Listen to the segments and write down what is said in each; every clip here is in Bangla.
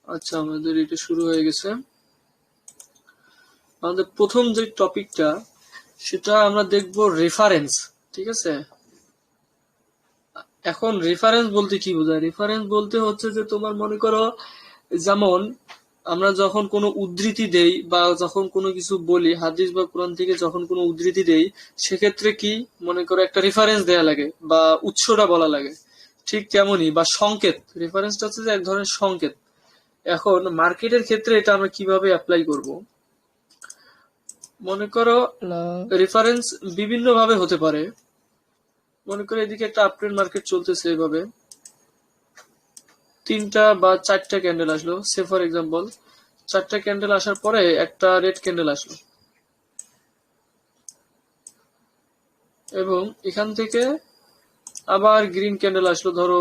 আচ্ছা, আমাদের এটা শুরু হয়ে গেছে। আমাদের প্রথম যে টপিকটা সেটা আমরা দেখব রেফারেন্স। ঠিক আছে, এখন রেফারেন্স বলতে কি বোঝায়? রেফারেন্স বলতে হচ্ছে যে তোমার মনে করো, যেমন আমরা যখন কোনো উদ্ধৃতি দেই বা যখন কোনো কিছু বলি, হাদিস বা কোরআন থেকে যখন কোনো উদ্ধৃতি দেই, সেক্ষেত্রে কি মনে করো একটা রেফারেন্স দেয়া লাগে বা উৎসটা বলা লাগে। ঠিক তেমনই, বা সংকেত, রেফারেন্সটা হচ্ছে যে এক ধরনের সংকেত। এখন মার্কেটের ক্ষেত্রে এটা আমরা কিভাবে অ্যাপ্লাই করব? মনে করো হ্যালো। রেফারেন্স বিভিন্ন ভাবে হতে পারে। মনে করো এদিকে একটা আপট্রেন্ড মার্কেট চলতেছে, এভাবে তিনটা বা চারটা ক্যান্ডেল আসলো, সে ফর এক্সাম্পল চারটা ক্যান্ডেল আসার পরে একটা রেড ক্যান্ডেল আসলো, এবং এখান থেকে আবার গ্রিন ক্যান্ডেল আসলো, ধরো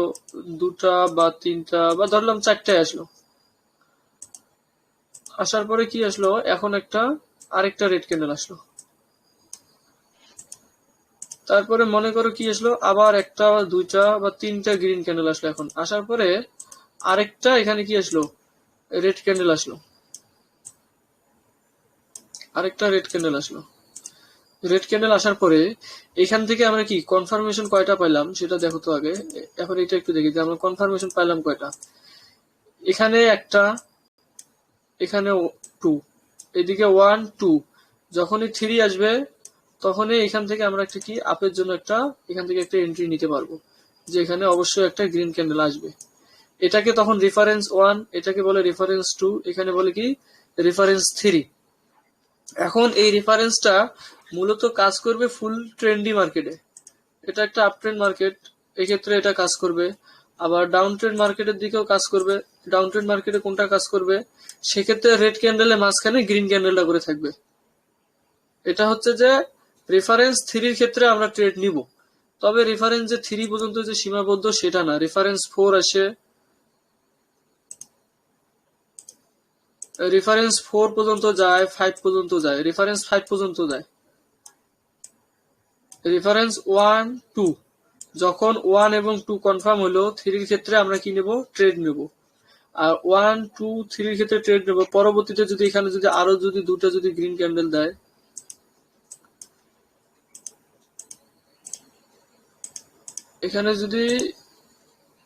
দুটা বা তিনটা বা ধরলাম চারটায় আসলো। আসার পরে কি আসলো, এখন আরেকটা রেড ক্যান্ডেল আসলো। তারপরে মনে করো কি আসলো, আবার একটা দুইটা বা তিনটা গ্রিন ক্যান্ডেল আসলো। এখন আসার পরে আরেকটা এখানে কি আসলো, রেড ক্যান্ডেল আসলো, আরেকটা রেড ক্যান্ডেল আসলো। রেড ক্যান্ডেল আসার পরে এখান থেকে আমরা কি কনফার্মেশন কয়টা পাইলাম সেটা দেখো তো আগে। এখন এটা একটু দেখি যে আমরা কনফার্মেশন পাইলাম কয়টা। এখানে একটা, এখানে টু, এদিকে ওয়ান টু। যখনই থ্রি আসবে তখনই এখান থেকে আমরা একটা কি আপের জন্য এখান থেকে একটা এন্ট্রি নিতে পারবো, যে এখানে অবশ্যই একটা গ্রিন ক্যান্ডেল আসবে। এটাকে তখন রেফারেন্স ওয়ান, এটাকে বলে রেফারেন্স টু, এখানে বলে কি রেফারেন্স থ্রি। এখন এই রেফারেন্সটা মূলত কাজ করবে ফুল ট্রেন্ডি মার্কেটে। এটা একটা আপ ট্রেন্ড মার্কেট, এক্ষেত্রে এটা কাজ করবে। আবার ডাউন ট্রেন্ড মার্কেটের দিকেও কাজ করবে। ডাউন ট্রেন্ড মার্কেটে কোনটা কাজ করবে, সেক্ষেত্রে রেড ক্যান্ডেলের মাঝখানে গ্রিন ক্যান্ডেলটা করে থাকবে। এটা হচ্ছে যে রেফারেন্স থ্রির ক্ষেত্রে আমরা ট্রেড নিব। তবে রেফারেন্স যে থ্রি পর্যন্ত যে সীমাবদ্ধ সেটা না, রেফারেন্স ফোর আসে, রেফারেন্স ফোর পর্যন্ত যায়, ফাইভ পর্যন্ত যায়, রেফারেন্স ফাইভ পর্যন্ত যায়। রেফারেন্স ওয়ান টু, যখন ওয়ান এবং টু কনফার্ম হলো, থ্রির ক্ষেত্রে আমরা কি নেব, ট্রেড নেব। আর ওয়ান টু থ্রির ক্ষেত্রে ট্রেড নেব। পরবর্তীতে যদি এখানে যদি আরো যদি দুটো যদি গ্রিন ক্যান্ডেল দেয়, এখানে যদি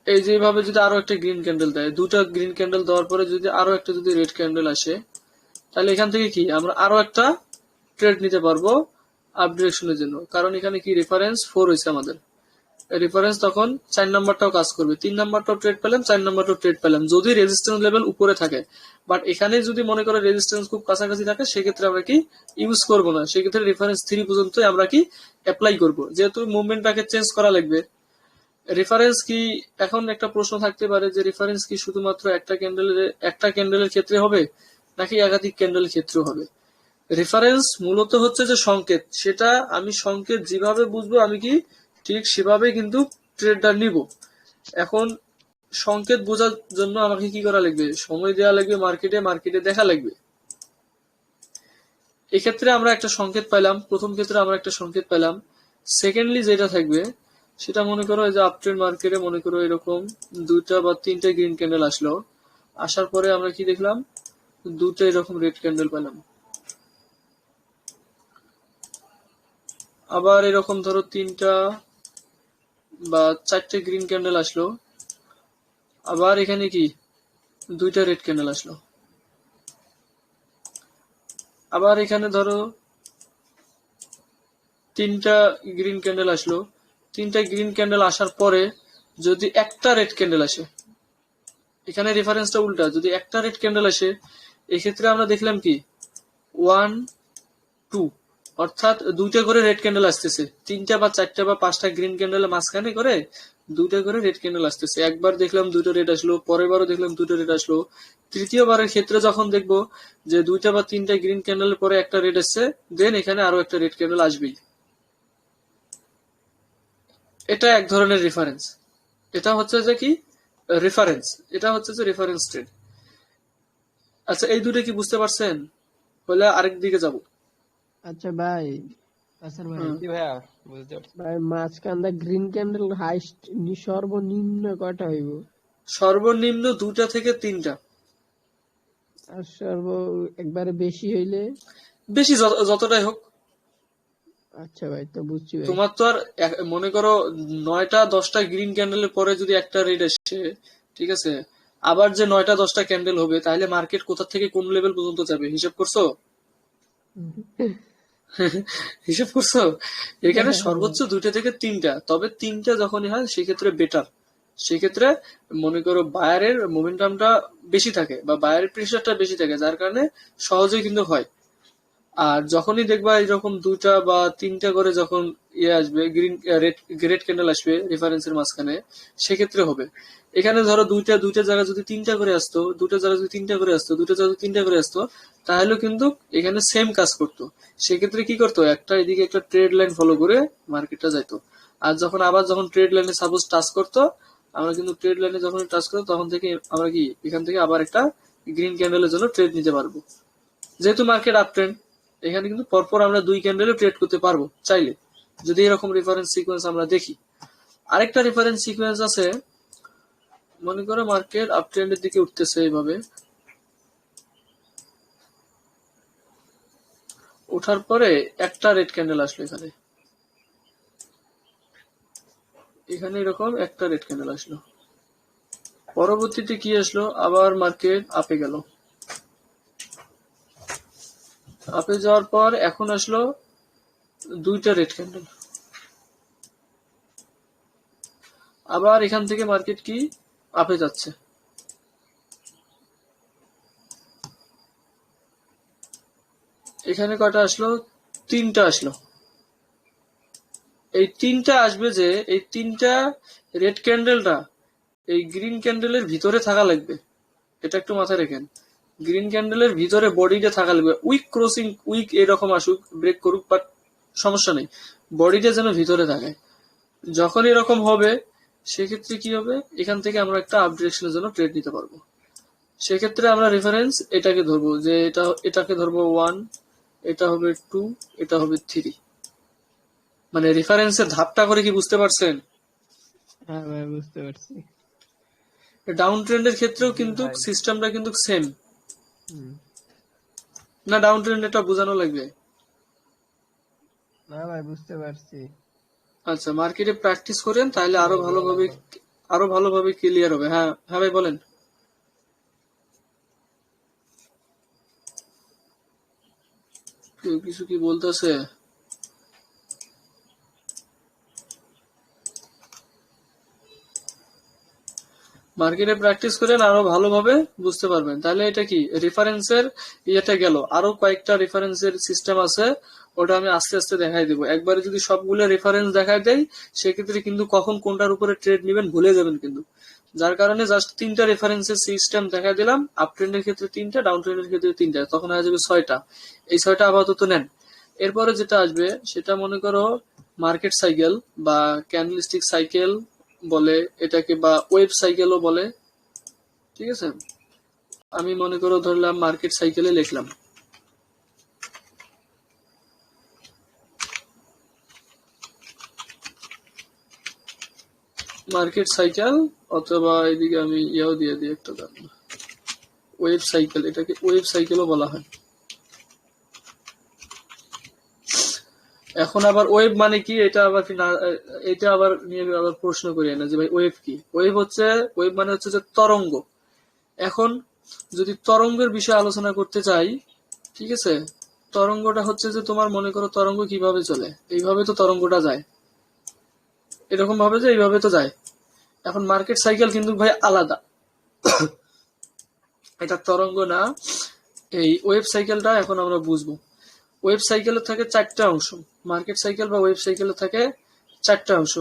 এই যেভাবে যদি আরো একটা গ্রিন ক্যান্ডেল দেয়, দুটা গ্রিন ক্যান্ডেল দেওয়ার পরে যদি আরো একটা যদি রেড ক্যান্ডেল আসে, তাহলে এখান থেকে কি আমরা আরো একটা ট্রেড নিতে পারবো আপ ডিরেকশনের জন্য। কারণ এখানে কি রেফারেন্স ফোর হয়েছে আমাদের, রেফারেন্স তখন চার নাম্বারটাও কাজ করবে, তিন নাম্বারটাও ট্রেড পেলাম, চার নাম্বারটাও ট্রেড পেলাম, যদি রেজিস্ট্যান্স লেভেল উপরে থাকে। বাট এখানে যদি মনে করো রেজিস্ট্যান্স খুব কাছাকাছি থাকে, সেক্ষেত্রে আমরা কি ইউজ করবো না, সেক্ষেত্রে রেফারেন্স থ্রি পর্যন্ত আমরা কি অ্যাপ্লাই করব, যেহেতু মুভমেন্টটাকে চেঞ্জ করা লাগবে। রেফারেন্স কি, এখন একটা প্রশ্ন থাকতে পারে যে রেফারেন্স কি শুধুমাত্র একটা ক্যান্ডেলের ক্ষেত্রে হবে নাকি একাধিক ক্যান্ডেলের ক্ষেত্রে হবে? রেফারেন্স মূলত হচ্ছে যে সংকেত, সেটা আমি সংকেত যেভাবে বুঝবো আমি কি ঠিক সেভাবে কিন্তু ট্রেডটা নিব। এখন সংকেত বোঝার জন্য আমাকে কি করা লাগবে, সময় দেওয়া লাগবে, মার্কেটে দেখা লাগবে। এক্ষেত্রে আমরা একটা সংকেত পাইলাম, প্রথম ক্ষেত্রে আমরা একটা সংকেত পেলাম। সেকেন্ডলি যেটা থাকবে সেটা মনে করো যে আপ ট্রেন্ড মার্কেটে মনে করো এরকম দুইটা বা তিনটা গ্রিন ক্যান্ডেল আসলো। আসার পরে আমরা কি দেখলাম, দুটো এরকম রেড ক্যান্ডেল পেলাম। আবার এরকম ধরো তিনটা বা চারটে গ্রিন ক্যান্ডেল আসলো। আবার এখানে কি দুইটা রেড ক্যান্ডেল আসলো। আবার এখানে ধরো তিনটা গ্রিন ক্যান্ডেল আসলো। তিনটা গ্রিন ক্যান্ডেল আসার পরে যদি একটা রেড ক্যান্ডেল আসে, এখানে রেফারেন্সটা উল্টা, যদি একটা রেড ক্যান্ডেল আসে, এক্ষেত্রে আমরা দেখলাম কি ওয়ান টু, অর্থাৎ দুইটা করে রেড ক্যান্ডেল আসতেছে, তিনটা বা চারটা বা পাঁচটা গ্রিন ক্যান্ডেলের মাঝখানে করে দুইটা করে রেড ক্যান্ডেল আসতেছে। একবার দেখলাম দুটো রেড আসলো, পরের বারও দেখলাম দুটো রেড আসলো, তৃতীয়বারের ক্ষেত্রে যখন দেখবো যে দুইটা বা তিনটা গ্রিন ক্যান্ডেলের পরে একটা রেড আসছে, দেন এখানে আরো একটা রেড ক্যান্ডেল আসবেই। এটা এক ধরনের রেফারেন্স। এটা হচ্ছে যে কি রেফারেন্স, এটা হচ্ছে যে রেফারেন্স ট্রেড। আচ্ছা, এই দুটো কি বুঝতে পারছেন? হলে আরেক দিকে যাব। আচ্ছা ভাই, আসার ভাই, হুম। জি ভাইয়া, বুঝতে পারছি। ভাই মাঝখানটা গ্রিন ক্যান্ডেল হাইস্ট সর্বনিম্ন কয়টা হইব? সর্বনিম্ন দুটা থেকে তিনটা। আর একবারে বেশি হইলে? বেশি যতটাই হোক। আচ্ছা ভাই, তো বুঝছি ভাই। তোমার তো আর মনে করো 9টা 10টা গ্রিন ক্যান্ডেলের পরে যদি একটা রেড আসে, ঠিক আছে, আবার যে 9টা 10টা ক্যান্ডেল হবে, তাহলে মার্কেট কোথা থেকে কোন লেভেল পর্যন্ত যাবে হিসাব করছো? হিসাব করছো? এখানে সর্বোচ্চ 2টা থেকে 3টা, তবে 3টা যখনই হয় সেক্ষেত্রে বেটার। সেক্ষেত্রে মনে করো বায়ারের মোমেন্টামটা বেশি থাকে বা বায়ারের প্রেশারটা বেশি থাকে, যার কারণে সহজেই কিন্তু হয়। আর যখনই দেখবা এরকম 2টা বা 3টা করে যখন আসবে, গ্রিন রেড ক্যান্ডেল আসবে রেফারেন্সের মাঝখানে, সেক্ষেত্রে হবে। এখানে ধরো দুইটা জায়গা যদি 3টা করে আসতো, দুটো জায়গা যদি 3টা করে আসতো, দুটো জায়গা যদি 3টা করে আসতো, তাহলে কিন্তু এখানে সেম কাজ করতো। সেক্ষেত্রে কি করতো, একটা এদিকে একটা ট্রেড লাইন ফলো করে মার্কেটটা যাইতো। আর যখন ট্রেড লাইনে সাপোজ টাচ করতো, আমরা কিন্তু ট্রেড লাইনে যখন টাচ করতো তখন থেকে আমরা কি এখান থেকে আবার একটা গ্রিন ক্যান্ডেলের জন্য ট্রেড নিতে পারবো। যেহেতু মার্কেট আপ ট্রেন্ড, এখানে কিন্তু পরপর আমরা 2 ক্যান্ডেলে ট্রেড করতে পারবো চাইলে, যদি এরকম রেফারেন্স সিকোয়েন্স আমরা দেখি। আরেকটা রেফারেন্স সিকোয়েন্স আছে, মনে করো মার্কেট আপ ট্রেন্ডের দিকে উঠতেছে, এইভাবে ওঠার পরে একটা রেড ক্যান্ডেল আসলো এখানে, এখানে এরকম একটা রেড ক্যান্ডেল আসলো, পরবর্তীতে কি আসলো, আবার মার্কেট আপে গেল। আপে যাওয়ার পর এখন আসলো 2টা রেড ক্যান্ডেল, আবার এখান থেকে মার্কেট কি আপে যাচ্ছে। এখানে কয়টা আসলো, 3টা আসলো। এই 3টা আসবে যে, এই 3টা রেড ক্যান্ডেলটা এই গ্রিন ক্যান্ডেলের ভিতরে থাকা লাগবে, এটা একটু মাথায় রাখেন। গ্রিন ক্যান্ডেলের ভিতরে বডিটা থাকা লাগবে, উইক ক্রসিং, উইক এরকম আসুক, ব্রেক করুক, বাট সমস্যা নেই, বডিটা যেন ভিতরে থাকে। যখন এরকম হবে সেক্ষেত্রে কি হবে, এখান থেকে আমরা একটা আপ ডিরেকশনের জন্য ট্রেড নিতে পারবো। সেক্ষেত্রে আমরা রেফারেন্স এটাকে ধরবো, যে এটাকে ধরবো 1, এটা হবে 2, এটা হবে 3। মানে রেফারেন্সের ধাপটা করে কি বুঝতে পারছেন? হ্যাঁ ভাই, বুঝতে পারছি। ডাউন ট্রেন্ডের ক্ষেত্রেও জি কিন্তু ভাই। সিস্টেমটা কিন্তু সেম হুম। না, ডাউন ট্রেন্ড এটা বোঝানো লাগবে। না ভাই, বুঝতে পারছি। আচ্ছা, মার্কেটে প্র্যাকটিস করেন তাহলে আরো ভালোভাবে ক্লিয়ার হবে। হ্যাঁ হ্যাঁ ভাই বলেন। কেউ কিছু কি বলতেছে? মার্কেটে প্র্যাকটিস করেন, আরো ভালোভাবে বুঝতে পারবেন। তাহলে এটা কি রেফারেন্সের ইয়েটা গেল, আরো কয়েকটা রেফারেন্সের সিস্টেম আছে, ওটা আমি আস্তে আস্তে দেখাই দেবো। একবারে যদি সবগুলো রেফারেন্স দেখাই দেয় সেক্ষেত্রে কিন্তু কখন কোনটার উপরে ট্রেড নেবেন ভুলে যাবেন কিন্তু। যার কারণে জাস্ট 3টা রেফারেন্সের সিস্টেম দেখাই দিলাম, আপ ট্রেন্ডের ক্ষেত্রে 3টা, ডাউন ট্রেন্ডের ক্ষেত্রে 3টা, তখন হয়ে যাবে 6টা। এই 6টা আপাতত নেন। এরপরে যেটা আসবে সেটা মনে করো মার্কেট সাইকেল বা ক্যান্ডেলস্টিক সাইকেল বলে এটাকে, বা ওয়েব সাইকেলও বলে, ঠিক আছে। আমি মনে করো ধরলাম মার্কেট সাইকেলে লিখলাম, মার্কেট সাইকেল, অথবা এদিকে আমি ইয়াও দিয়ে দিই একটা ওয়েব সাইকেল, এটাকে ওয়েব সাইকেলও বলা হয়। এখন আবার ওয়েব মানে কি, এটা আবার এটা আবার নিয়ে আবার প্রশ্ন করি না যে ভাই ওয়েব কি। ওয়েব মানে হচ্ছে যে তরঙ্গ। এখন যদি তরঙ্গের বিষয়ে আলোচনা করতে চাই, ঠিক আছে, তরঙ্গটা হচ্ছে যে তোমার মনে করো তরঙ্গ কিভাবে চলে, এইভাবে তো তরঙ্গটা যায়, এরকম ভাবে যে এইভাবে তো যায়। এখন মার্কেট সাইকেল কিন্তু ভাই আলাদা, এটা তরঙ্গ না। এই ওয়েব সাইকেলটা এখন আমরা বুঝবো। ওয়েব সাইকেলের থাকে 4টা অংশ, মার্কেট সাইকেল বা ওয়েব সাইকেলের থাকে 4টা অংশ।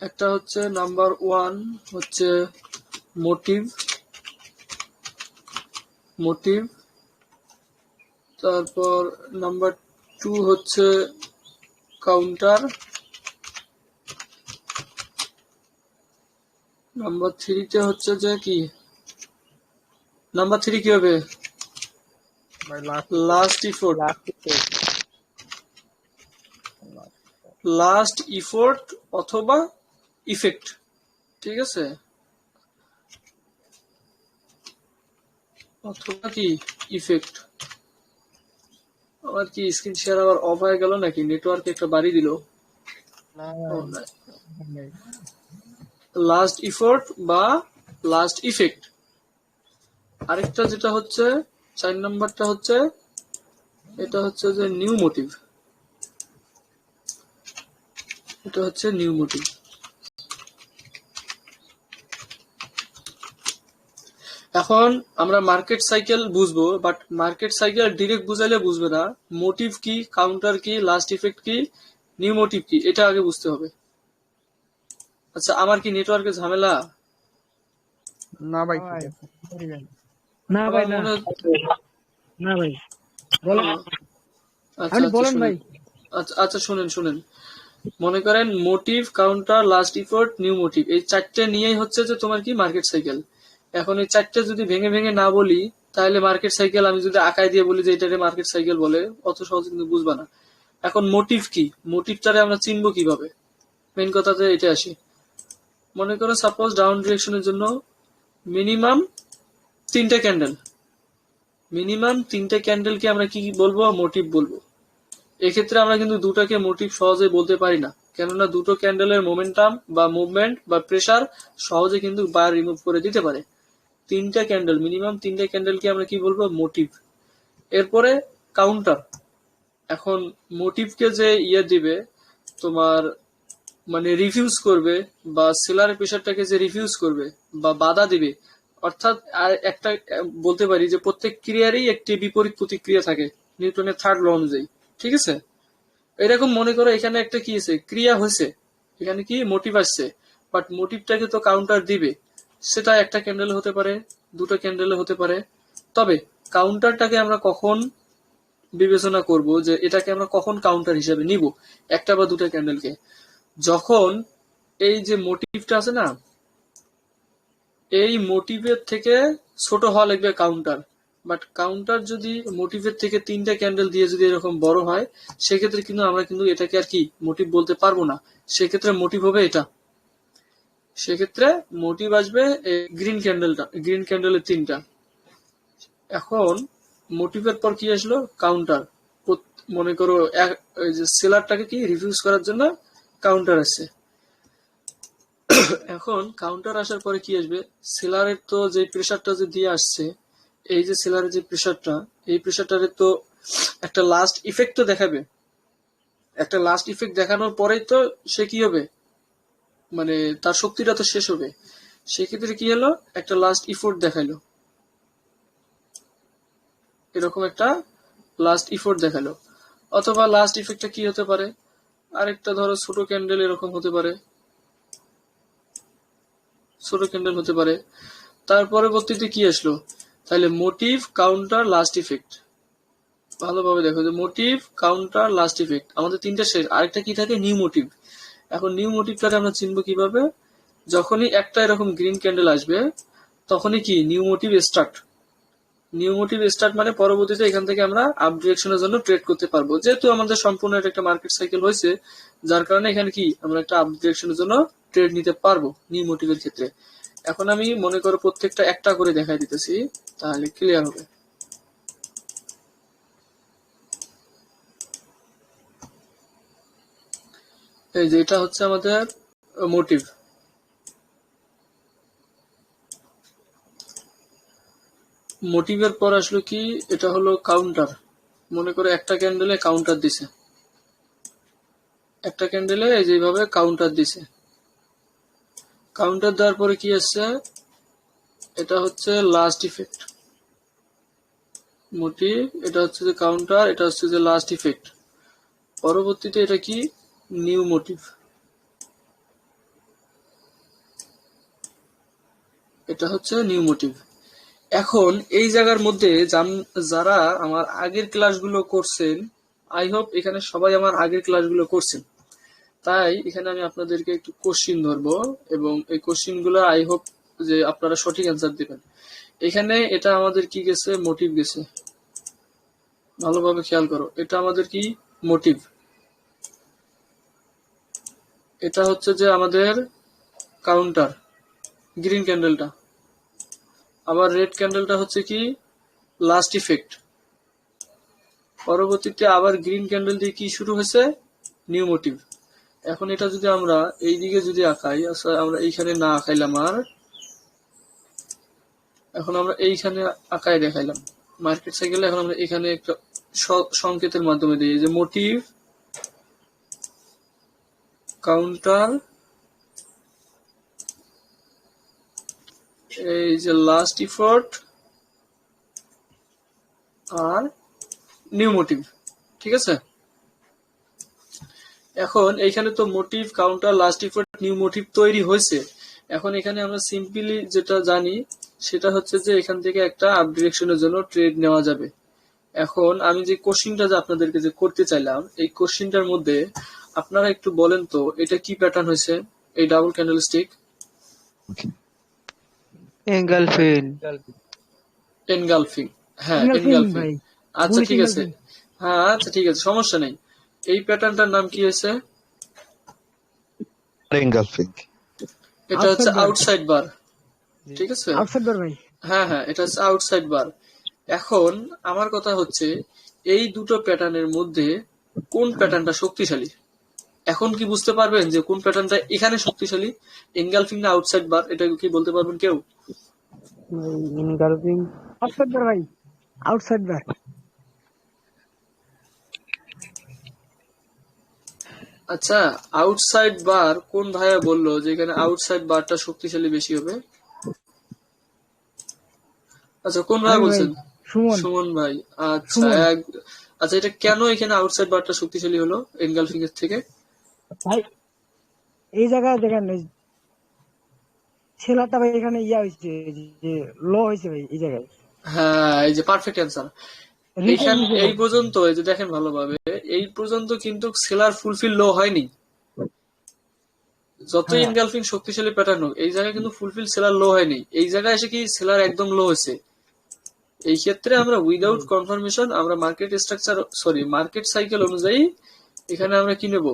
একটা হচ্ছে নাম্বার 1 হচ্ছে মোটিভ, তারপর নাম্বার 2 হচ্ছে কাউন্টার, নাম্বার 3 হচ্ছে যে কি, নাম্বার 3 কি হবে, ভাই লাস্ট ইফোর্ট, লাস্ট ইফোর্ট অথবা ইফেক্ট। ঠিক আছে, অথবা কি ইফেক্ট। আমার কি স্ক্রিন শেয়ার আবার অফ হয়ে গেল নাকি, নেটওয়ার্ক একটা বাড়ি দিল? না ভাই। লাস্ট ইফোর্ট বা লাস্ট ইফেক্ট। আরেকটা যেটা হচ্ছে 4 নাম্বারটা হচ্ছে, এটা হচ্ছে যে নিউ মোটিভ। এটা হচ্ছে নিউ মোটিভ। এখন আমরা মার্কেট সাইকেল বুঝবো, বাট মার্কেট সাইকেল ডিরেক্ট বুঝাইলে বুঝবে না। মোটিভ কি, কাউন্টার কি, লাস্ট ইফেক্ট কি, নিউ মোটিভ কি, এটা আগে বুঝতে হবে। আচ্ছা, আমার কি নেটওয়ার্কের ঝামেলা? না ভাই, ভাই। ঠিক আছে। না আমার ভাই, না মনে না ভাই, বলেন আচ্ছা আপনি আচ্ছা বলেন শুনেন। ভাই। আচ্ছা আচ্ছা শুনেন। মনে করেন motive, counter, last effort, new motive, এই চারটে নিয়েই হচ্ছে যে তোমার কি মার্কেট সাইকেল। এখন এই চারটে যদি ভেঙে ভেঙে না বলি, তাহলে মার্কেট সাইকেল আমি যদি আঁকায় দিয়ে বলি যে এটাকে মার্কেট সাইকেল বলে, অত সহজে কিন্তু বুঝবা না। এখন মোটিভ কি, মোটিভটারে আমরা চিনবো কিভাবে, মেন কথাতে এটা আসি। মনে করো সাপোজ ডাউন ডিরেকশনের জন্য মিনিমাম 3টে ক্যান্ডেল, মিনিমাম 3টে ক্যান্ডেলকে আমরা কি বলবো, মোটিভ বলবো। এক্ষেত্রে আমরা কিন্তু দুটাকে মোটিভ সহজে বলতে পারি না, কেননা দুটো ক্যান্ডেলের মোমেন্টাম বা মুভমেন্ট বা প্রেসার সহজে কিন্তু বার রিমুভ করে দিতে পারে। 3টে ক্যান্ডেল, মিনিমাম 3টে ক্যান্ডেলকে আমরা কি বলবো, মোটিভ। এরপরে কাউন্টার। এখন মোটিভকে যে ইয়ে দিবে তোমার, মানে রিফিউজ করবে, বা সেলার প্রেসারটাকে যে রিফিউজ করবে বা বাধা দিবে, অর্থাৎ আর একটা বলতে পারি যে প্রত্যেক ক্রিয়ারই একটি বিপরীত প্রতিক্রিয়া থাকে নিউটনের থার্ড ল অনুযায়ী। ঠিক আছে, এরকম মনে করো এখানে একটা কি আছে, ক্রিয়া হয়েছে, এখানে কি মোটিভ আসছে, বাট মোটিভটাকে তো কাউন্টার দিবে। সেটা একটা ক্যান্ডেল হতে পারে, দুটো ক্যান্ডেল হতে পারে। তবে কাউন্টারটাকে আমরা কখন বিবেচনা করব, যে এটাকে আমরা কখন কাউন্টার হিসেবে নিব, একটা বা দুটো ক্যান্ডেলকে, যখন এই যে মোটিভটা আছে না, এই মোটিভের থেকে ছোট হওয়া লাগবে কাউন্টার। বাট কাউন্টার যদি মোটিভের থেকে 3টে ক্যান্ডেল দিয়ে যদি এরকম বড় হয়, সেক্ষেত্রে কিন্তু আমরা কিন্তু এটাকে আর কি মোটিভ বলতে পারবো না। সেক্ষেত্রে মোটিভ হবে এটা, সেক্ষেত্রে মোটিভ আসবে গ্রিন ক্যান্ডেলটা, গ্রিন ক্যান্ডেলের 3টা। এখন মোটিভের পর কি আসলো, কাউন্টার। মনে করো এই যে সেলারটাকে কি রিফিউজ করার জন্য কাউন্টার আসছে। এখন কাউন্টার আসার পরে কি আসবে, সেলারের তো যে প্রেসারটা যে দিয়ে আসছে, এই যে সেলারের যে প্রেসারটা, এই প্রেসারটারে তো একটা লাস্ট ইফেক্ট তো দেখাবে। একটা লাস্ট ইফেক্ট দেখানোর পরেই তো সে কি হবে, মানে তার শক্তিটা তো শেষ হবে। সেক্ষেত্রে কি হলো, একটা লাস্ট ইফোর্ট দেখাইলো, এরকম একটা লাস্ট ইফোর্ট দেখালো। অথবা লাস্ট ইফেক্টটা কি হতে পারে, আরেকটা ধরো ছোট ক্যান্ডেল এরকম হতে পারে, ছোট ক্যান্ডেল হতে পারে। তার পরবর্তীতে কি আসলো, তাহলে মোটিভ, কাউন্টার, লাস্ট ইফেক্ট। ভালোভাবে দেখো যে মোটিভ, কাউন্টার, লাস্ট ইফেক্ট, আমাদের 3টে শেষ। আরেকটা কি থাকে, নিউ মোটিভ। এখন নিউ মোটিভটাকে আমরা চিনবো কিভাবে, যখনই একটা এরকম গ্রিন ক্যান্ডেল আসবে, তখনই কি new motive start. New motive start মানে পরবর্তীতে এখান থেকে আমরা আপ ডিরেকশনের জন্য ট্রেড করতে পারবো, যেহেতু আমাদের সম্পূর্ণ একটা মার্কেট সাইকেল হয়েছে, যার কারণে এখানে কি আমরা একটা আপ ডিরেকশনের জন্য ট্রেড নিতে পারবো নিউ মোটিভের ক্ষেত্রে। এখন আমি মনে করো প্রত্যেকটা একটা করে দেখাই দিতেছি, তাহলে ক্লিয়ার হবে। এই যে এটা হচ্ছে আমাদের মোটিভ। মোটিভের পর আসলো কি, এটা হলো কাউন্টার। মনে করো একটা ক্যান্ডেলে কাউন্টার দিছে, একটা ক্যান্ডেলে এই যেভাবে কাউন্টার দিছে। কাউন্টার দেওয়ার পরে কি আসছে, এটা হচ্ছে লাস্ট ইফেক্ট। মোটিভ, এটা হচ্ছে যে কাউন্টার, এটা হচ্ছে যে লাস্ট ইফেক্ট। পরবর্তীতে এটা কি, নিউ মোটিভ। এটা হচ্ছে নিউ মোটিভ। এখন এই জায়গার মধ্যে যারা আমার আগের ক্লাসগুলো করছেন, আই হোপ এখানে সবাই আমার আগের ক্লাসগুলো করছেন, তাই এখানে আমি আপনাদেরকে একটু কোশ্চিন ধরবো, এবং এই কোশ্চিন গুলো আই হোপ যে আপনারা সঠিক অ্যান্সার দিবেন। এখানে এটা আমাদের কি গেছে, মোটিভ গেছে। ভালোভাবে খেয়াল করো, এটা আমাদের কি, মোটিভ। এটা হচ্ছে যে আমাদের কাউন্টার। গ্রিন ক্যান্ডেলটা, আবার রেড ক্যান্ডেলটা হচ্ছে কি লাস্ট ইফেক্ট। পরবর্তীতে আবার গ্রিন ক্যান্ডেল দিয়ে কি শুরু হয়েছে, নিউ মোটিভ। এখন এটা যদি আমরা এই দিকে যদি আঁকাই, আচ্ছা আমরা এইখানে না আঁকাইলাম, আর এখন আমরা এইখানে আঁকায় দেখাইলাম মার্কেট সাইকেলে। এখন আমরা এখানে একটা সংকেতের মাধ্যমে দিই যে মোটিভ কাউন্টার, এই যে লাস্ট ইফোর্ট আর নিউ মোটিভ। ঠিক আছে, এখন এইখানে তো motive counter last effort new motive তৈরি হয়েছে। এখন এখানে আমরা সিম্পলি যেটা জানি সেটা হচ্ছে যে এখান থেকে একটা আপ ডিরেকশনের জন্য ট্রেড নেওয়া যাবে। এখন আমি যে কোশ্চিনটা যে আপনাদেরকে যে করতে চাইলাম, এই কোশ্চিনটার মধ্যে আপনারা একটু বলেন তো এটা কি প্যাটার্ন হয়েছে, এই ডাবল ক্যান্ডেল স্টিক এঙ্গেলফিন। এনগালফিং। হ্যাঁ Engulfing এনগালফিং। ভাই, আচ্ছা bullish ঠিক আছে, engulfing। হ্যাঁ আচ্ছা ঠিক আছে, সমস্যা নেই। এই প্যাটার্নটার নাম কি হয়েছে? engulfing. এটা হচ্ছে Outside bar। আউটসাইড বার। ঠিক আছে, আউটসাইড বার ভাই। হ্যাঁ হ্যাঁ, এটা হচ্ছে আউটসাইড বার। এখন আমার কথা হচ্ছে এই দুটো প্যাটার্নের মধ্যে কোন প্যাটার্নটা শক্তিশালী? এখন কি বুঝতে পারবেন যে কোন প্যাটার্নটা এখানে শক্তিশালী, এনগালফিং না আউটসাইড বার? এটা কি বলতে পারবেন কেউ? এনগালফিং। আউটসাইড বার ভাই, আউটসাইড বার। আচ্ছা, আউটসাইড বার কোন ভাইয়া বললো যে এখানে আউটসাইড বারটা শক্তিশালী বেশি হবে? আচ্ছা কোন ভাই আমি ভাই, বলছেন? সুমন। সুমন ভাই। আচ্ছা সুমন আচ্ছা এটা কেন এখানে আউটসাইড বারটা শক্তিশালী হলো এনগালফিং এর থেকে? ভাই, এই জায়গায় দেখেন এই ছেলেটা ভাই এখানে ইয়া হয়েছে, যে লো হয়েছে ভাই এই জায়গায়। হ্যাঁ, এই যে পারফেক্ট অ্যান্সার। এইখান এই পর্যন্ত এই যে দেখেন ভালোভাবে, এই পর্যন্ত কিন্তু সেলার ফুলফিল লো হয়নি। যতই হ্যাঁ। এনগালফিং শক্তিশালী প্যাটার্ন হোক, এই জায়গায় কিন্তু ফুলফিল সেলার লো হয়নি। এই জায়গায় এসে কি সেলার একদম লো হয়েছে। এই ক্ষেত্রে আমরা উইদাউট কনফার্মেশন আমরা মার্কেট স্ট্রাকচার মার্কেট সাইকেল অনুযায়ী এখানে আমরা কি নেব,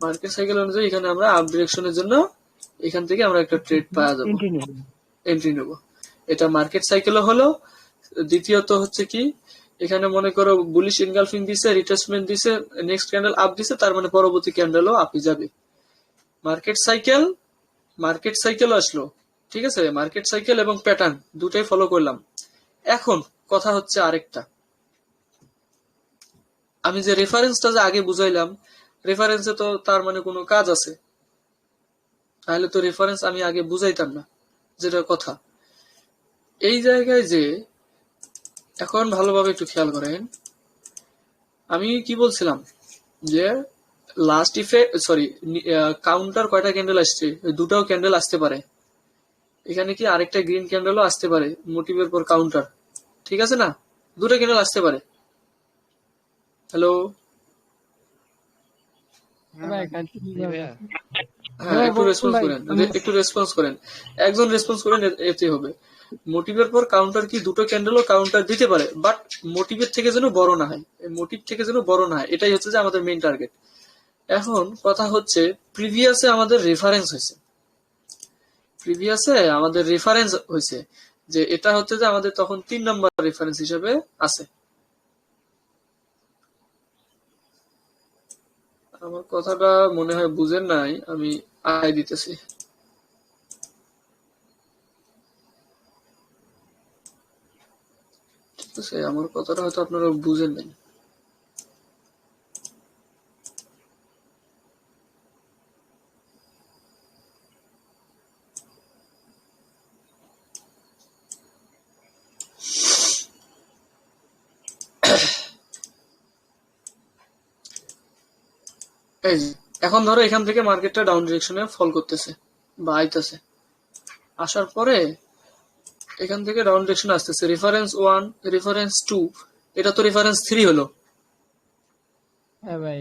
মার্কেট সাইকেল অনুযায়ী এখানে আমরা আপ ডিরেকশনের জন্য এখান থেকে আমরা একটা ট্রেড পাওয়া যাবো, এন্ট্রি নেব। এন্ট্রি নেব। এটা মার্কেট সাইকেলও হলো। দ্বিতীয়ত হচ্ছে কি, এখানে মনে করো বুলিশ এনগালফিং দিছে, রিট্রেসমেন্ট দিছে, নেক্সট ক্যান্ডেল আপ দিছে, তার মানে পরবর্তী ক্যান্ডেলও আপই যাবে। মার্কেট সাইকেল আসলো। ঠিক আছে, মার্কেট সাইকেল এবং প্যাটার্ন দুটাই ফলো করলাম। এখন কথা হচ্ছে আরেকটা, আমি যে রেফারেন্সটা যে আগে বুঝাইলাম, রেফারেন্সে তো তার মানে কোনো কাজ আছে, তাহলে তো রেফারেন্স আমি আগে বুঝাইতাম না, যেটা কথা। এই জায়গায় যে এখন ভালোভাবে একটু খেয়াল করেন, আমি কি বলছিলাম যে লাস্ট কাউন্টার কয়টা ক্যান্ডেল আসছে, দুটাও ক্যান্ডেল আসতে পারে। এখানে কি আরেকটা গ্রিন ক্যান্ডেলও আসতে পারে মোটিভের পর কাউন্টার। ঠিক আছে না, দুটো ক্যান্ডেল আসতে পারে। হ্যালো, হ্যাঁ একটু রেসপন্স করেন, একটু রেসপন্স করেন, একজন রেসপন্স করেন, এতে হবে। মোটিভের পর কাউন্টার কি দুটো ক্যান্ডেলও কাউন্টার দিতে পারে, বাট মোটিভের থেকে যেন বড় না হয়, মোটিভ থেকে যেন বড় না হয়, এটাই হচ্ছে যে আমাদের মেইন টার্গেট। এখন কথা হচ্ছে প্রিভিয়াসে আমাদের রেফারেন্স হয়েছে, যে এটা হচ্ছে যে আমাদের তখন 3 নম্বর রেফারেন্স হিসেবে আছে। আমার কথাটা মনে হয় বুঝেন নাই, আমি আয় দিতেছি। ঠিক আছে, আমার কথাটা হয়তো আপনারা বুঝেন নাই। এই যে, এখন ধরো এখান থেকে মার্কেটটা ডাউন ডিরেকশনে ফল করতেছে বা আইতেছে, আসার পরে এখান থেকে ডাউন ডিরেকশন আসতেছে, রেফারেন্স 1, রেফারেন্স 2, এটা তো রেফারেন্স 3 হলো। হ্যাঁ ভাই।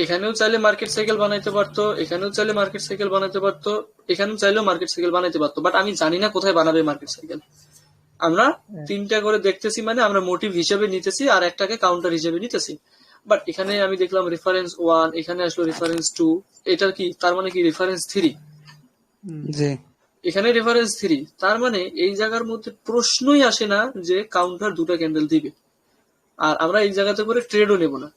এখানেও চাইলে মার্কেট সাইকেল বানাইতে পারতো, এখানেও চাইলে মার্কেট সাইকেল বানাইতে পারতো, এখানেও চাইলেও মার্কেট সাইকেল বানাইতে পারতো, বাট আমি জানি না কোথায় বানাবে মার্কেট সাইকেল। আমরা 3টা করে দেখতেছি, মানে আমরা মোটিভ হিসেবে নিতেছি আর একটাকে কাউন্টার হিসেবে নিতেছি। বাট এখানে আমি দেখলাম রেফারেন্স 1, এখানে আসলো রেফারেন্স 2, এটা কি তার মানে কি রেফারেন্স 3? জি এখানে রেফারেন্স 3, তার মানে এই জায়গার মধ্যে প্রশ্নই আসে না যে কাউন্টার দুটো ক্যান্ডেল দিবে। আর আমরা এই জায়গাতে করে ট্রেডও নেব না,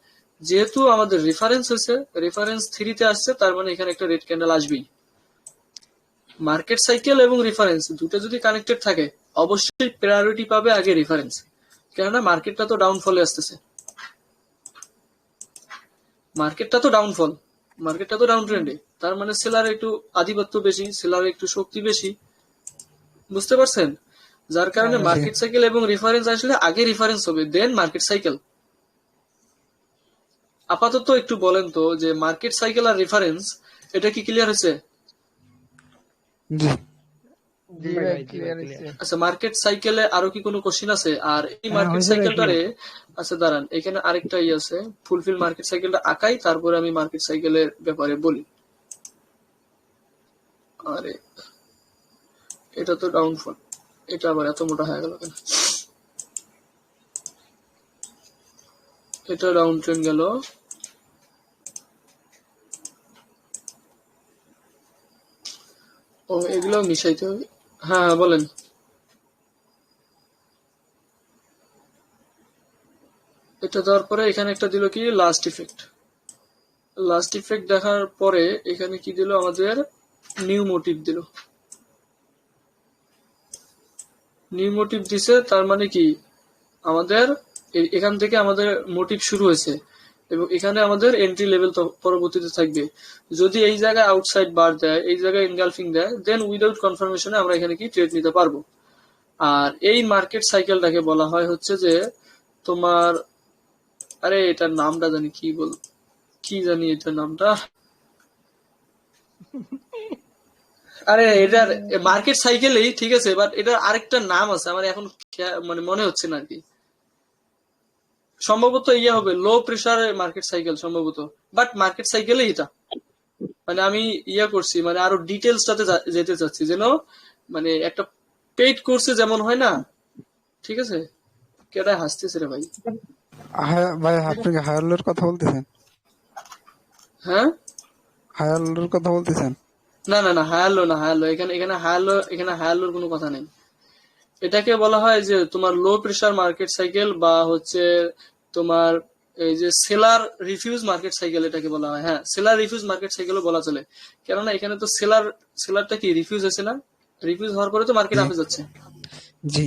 যেহেতু আমাদের রেফারেন্স হয়েছে, রেফারেন্স 3-তে আসছে, তার মানে এখানে একটা রেড ক্যান্ডেল আসবেই। মার্কেট সাইকেল এবং রেফারেন্স দুটো যদি কানেক্টেড থাকে অবশ্যই প্রায়োরিটি পাবে আগে রেফারেন্স, কেননা মার্কেটটা তো ডাউনফলে আসতেছে, মার্কেটটা তো ডাউনফল, মার্কেটটা তো ডাউন ট্রেন্ডে, তার মানে সেলার একটু আধিপত্য বেশি, সেলার একটু শক্তি বেশি, বুঝতে পারছেন? যার কারণে জি। মার্কেট সাইকেল এবং রেফারেন্স আসলে আগে রেফারেন্স হবে, দেন মার্কেট সাইকেল। আপাতত একটু বলেন তো যে মার্কেট সাইকেল আর রেফারেন্স এটা কি ক্লিয়ার হয়েছে? জি জি ভাই, ভাই জি ভাই, ক্লিয়ার clear। হয়েছে। আচ্ছা, মার্কেট সাইকেলে আরো কি কোনো কোশ্চিন আছে? আর এই হ্যাঁ, মার্কেট হয়েছে ভাই, সাইকেলটারে, আচ্ছা দাঁড়ান, এখানে আরেকটা ই আছে, ফুলফিল মার্কেট সাইকেলটা আঁকাই, তারপরে আমি মার্কেট সাইকেলের ব্যাপারে বলি। আরে এটা তো ডাউনফল, এটা আবার এত মোটা হয়ে গেল কেন? এটা ডাউন ট্রেন্ড গেল, ও এগুলো মিশাইতে হবে। হ্যাঁ হ্যাঁ বলেন। এটা দেওয়ার পরে এখানে একটা দিল কি লাস্ট ইফেক্ট, লাস্ট ইফেক্ট দেখার পরে এখানে কি দিল আমাদের, নিউ মোটিভ দিল, নিউ মোটিভ দিছে, তার মানে কি আমাদের এখান থেকে আমাদের মোটিভ শুরু হয়েছে এবং এখানে আমাদের এন্ট্রি লেভেল পরবর্তীতে থাকবে। যদি এই জায়গায় আউটসাইড বার দেয়, এই জায়গায় এনগালফিং দেয়, দেন উইদাউট কনফার্মেশনে আমরা এখানে কি ট্রেড নিতে পারবো। আর এই মার্কেট সাইকেলটাকে বলা হয় হচ্ছে যে তোমার, আরে এটার নামটা জানি কি জানি এটার নামটা, আরে এটার মার্কেট সাইকেলই ঠিক আছে, বাট এটার আরেকটা নাম আছে, আমার এখন মানে মনে হচ্ছে না আর কি, সম্ভবত ইয়ে হবে লো প্রেসার মার্কেট সাইকেল সম্ভবত, বাট মার্কেট সাইকেলই এটা। মানে আমি ইয়া করছি, মানে আরো ডিটেলসটাতে যেতে চাচ্ছি, যেন মানে একটা পেইড কোর্সে যেমন হয় না, ঠিক আছে? কেডা হাসতেছে রে ভাই? ভাই আপনি কি হায়ারলোর কথা বলতেছেন? হ্যাঁ, হায়ারলোর কথা বলতেছেন? না না না, হায়ারলো না, হায়ারলো এখানে হায়ারলোর কোনো কথা নেই। এটাকে বলা হয় যে তোমার লো প্রেসার মার্কেট সাইকেল, বা হচ্ছে তোমার এই যে সেলার রিফিউজ মার্কেট সাইকেল এটাকে বলা হয়। হ্যাঁ, সেলার রিফিউজ মার্কেট সাইকেলও বলা চলে, কেননা এখানে তো সেলারটা কি রিফিউজ আছে না, রিফিউজ হওয়ার পরে তো মার্কেট জি আপে যাচ্ছে, জি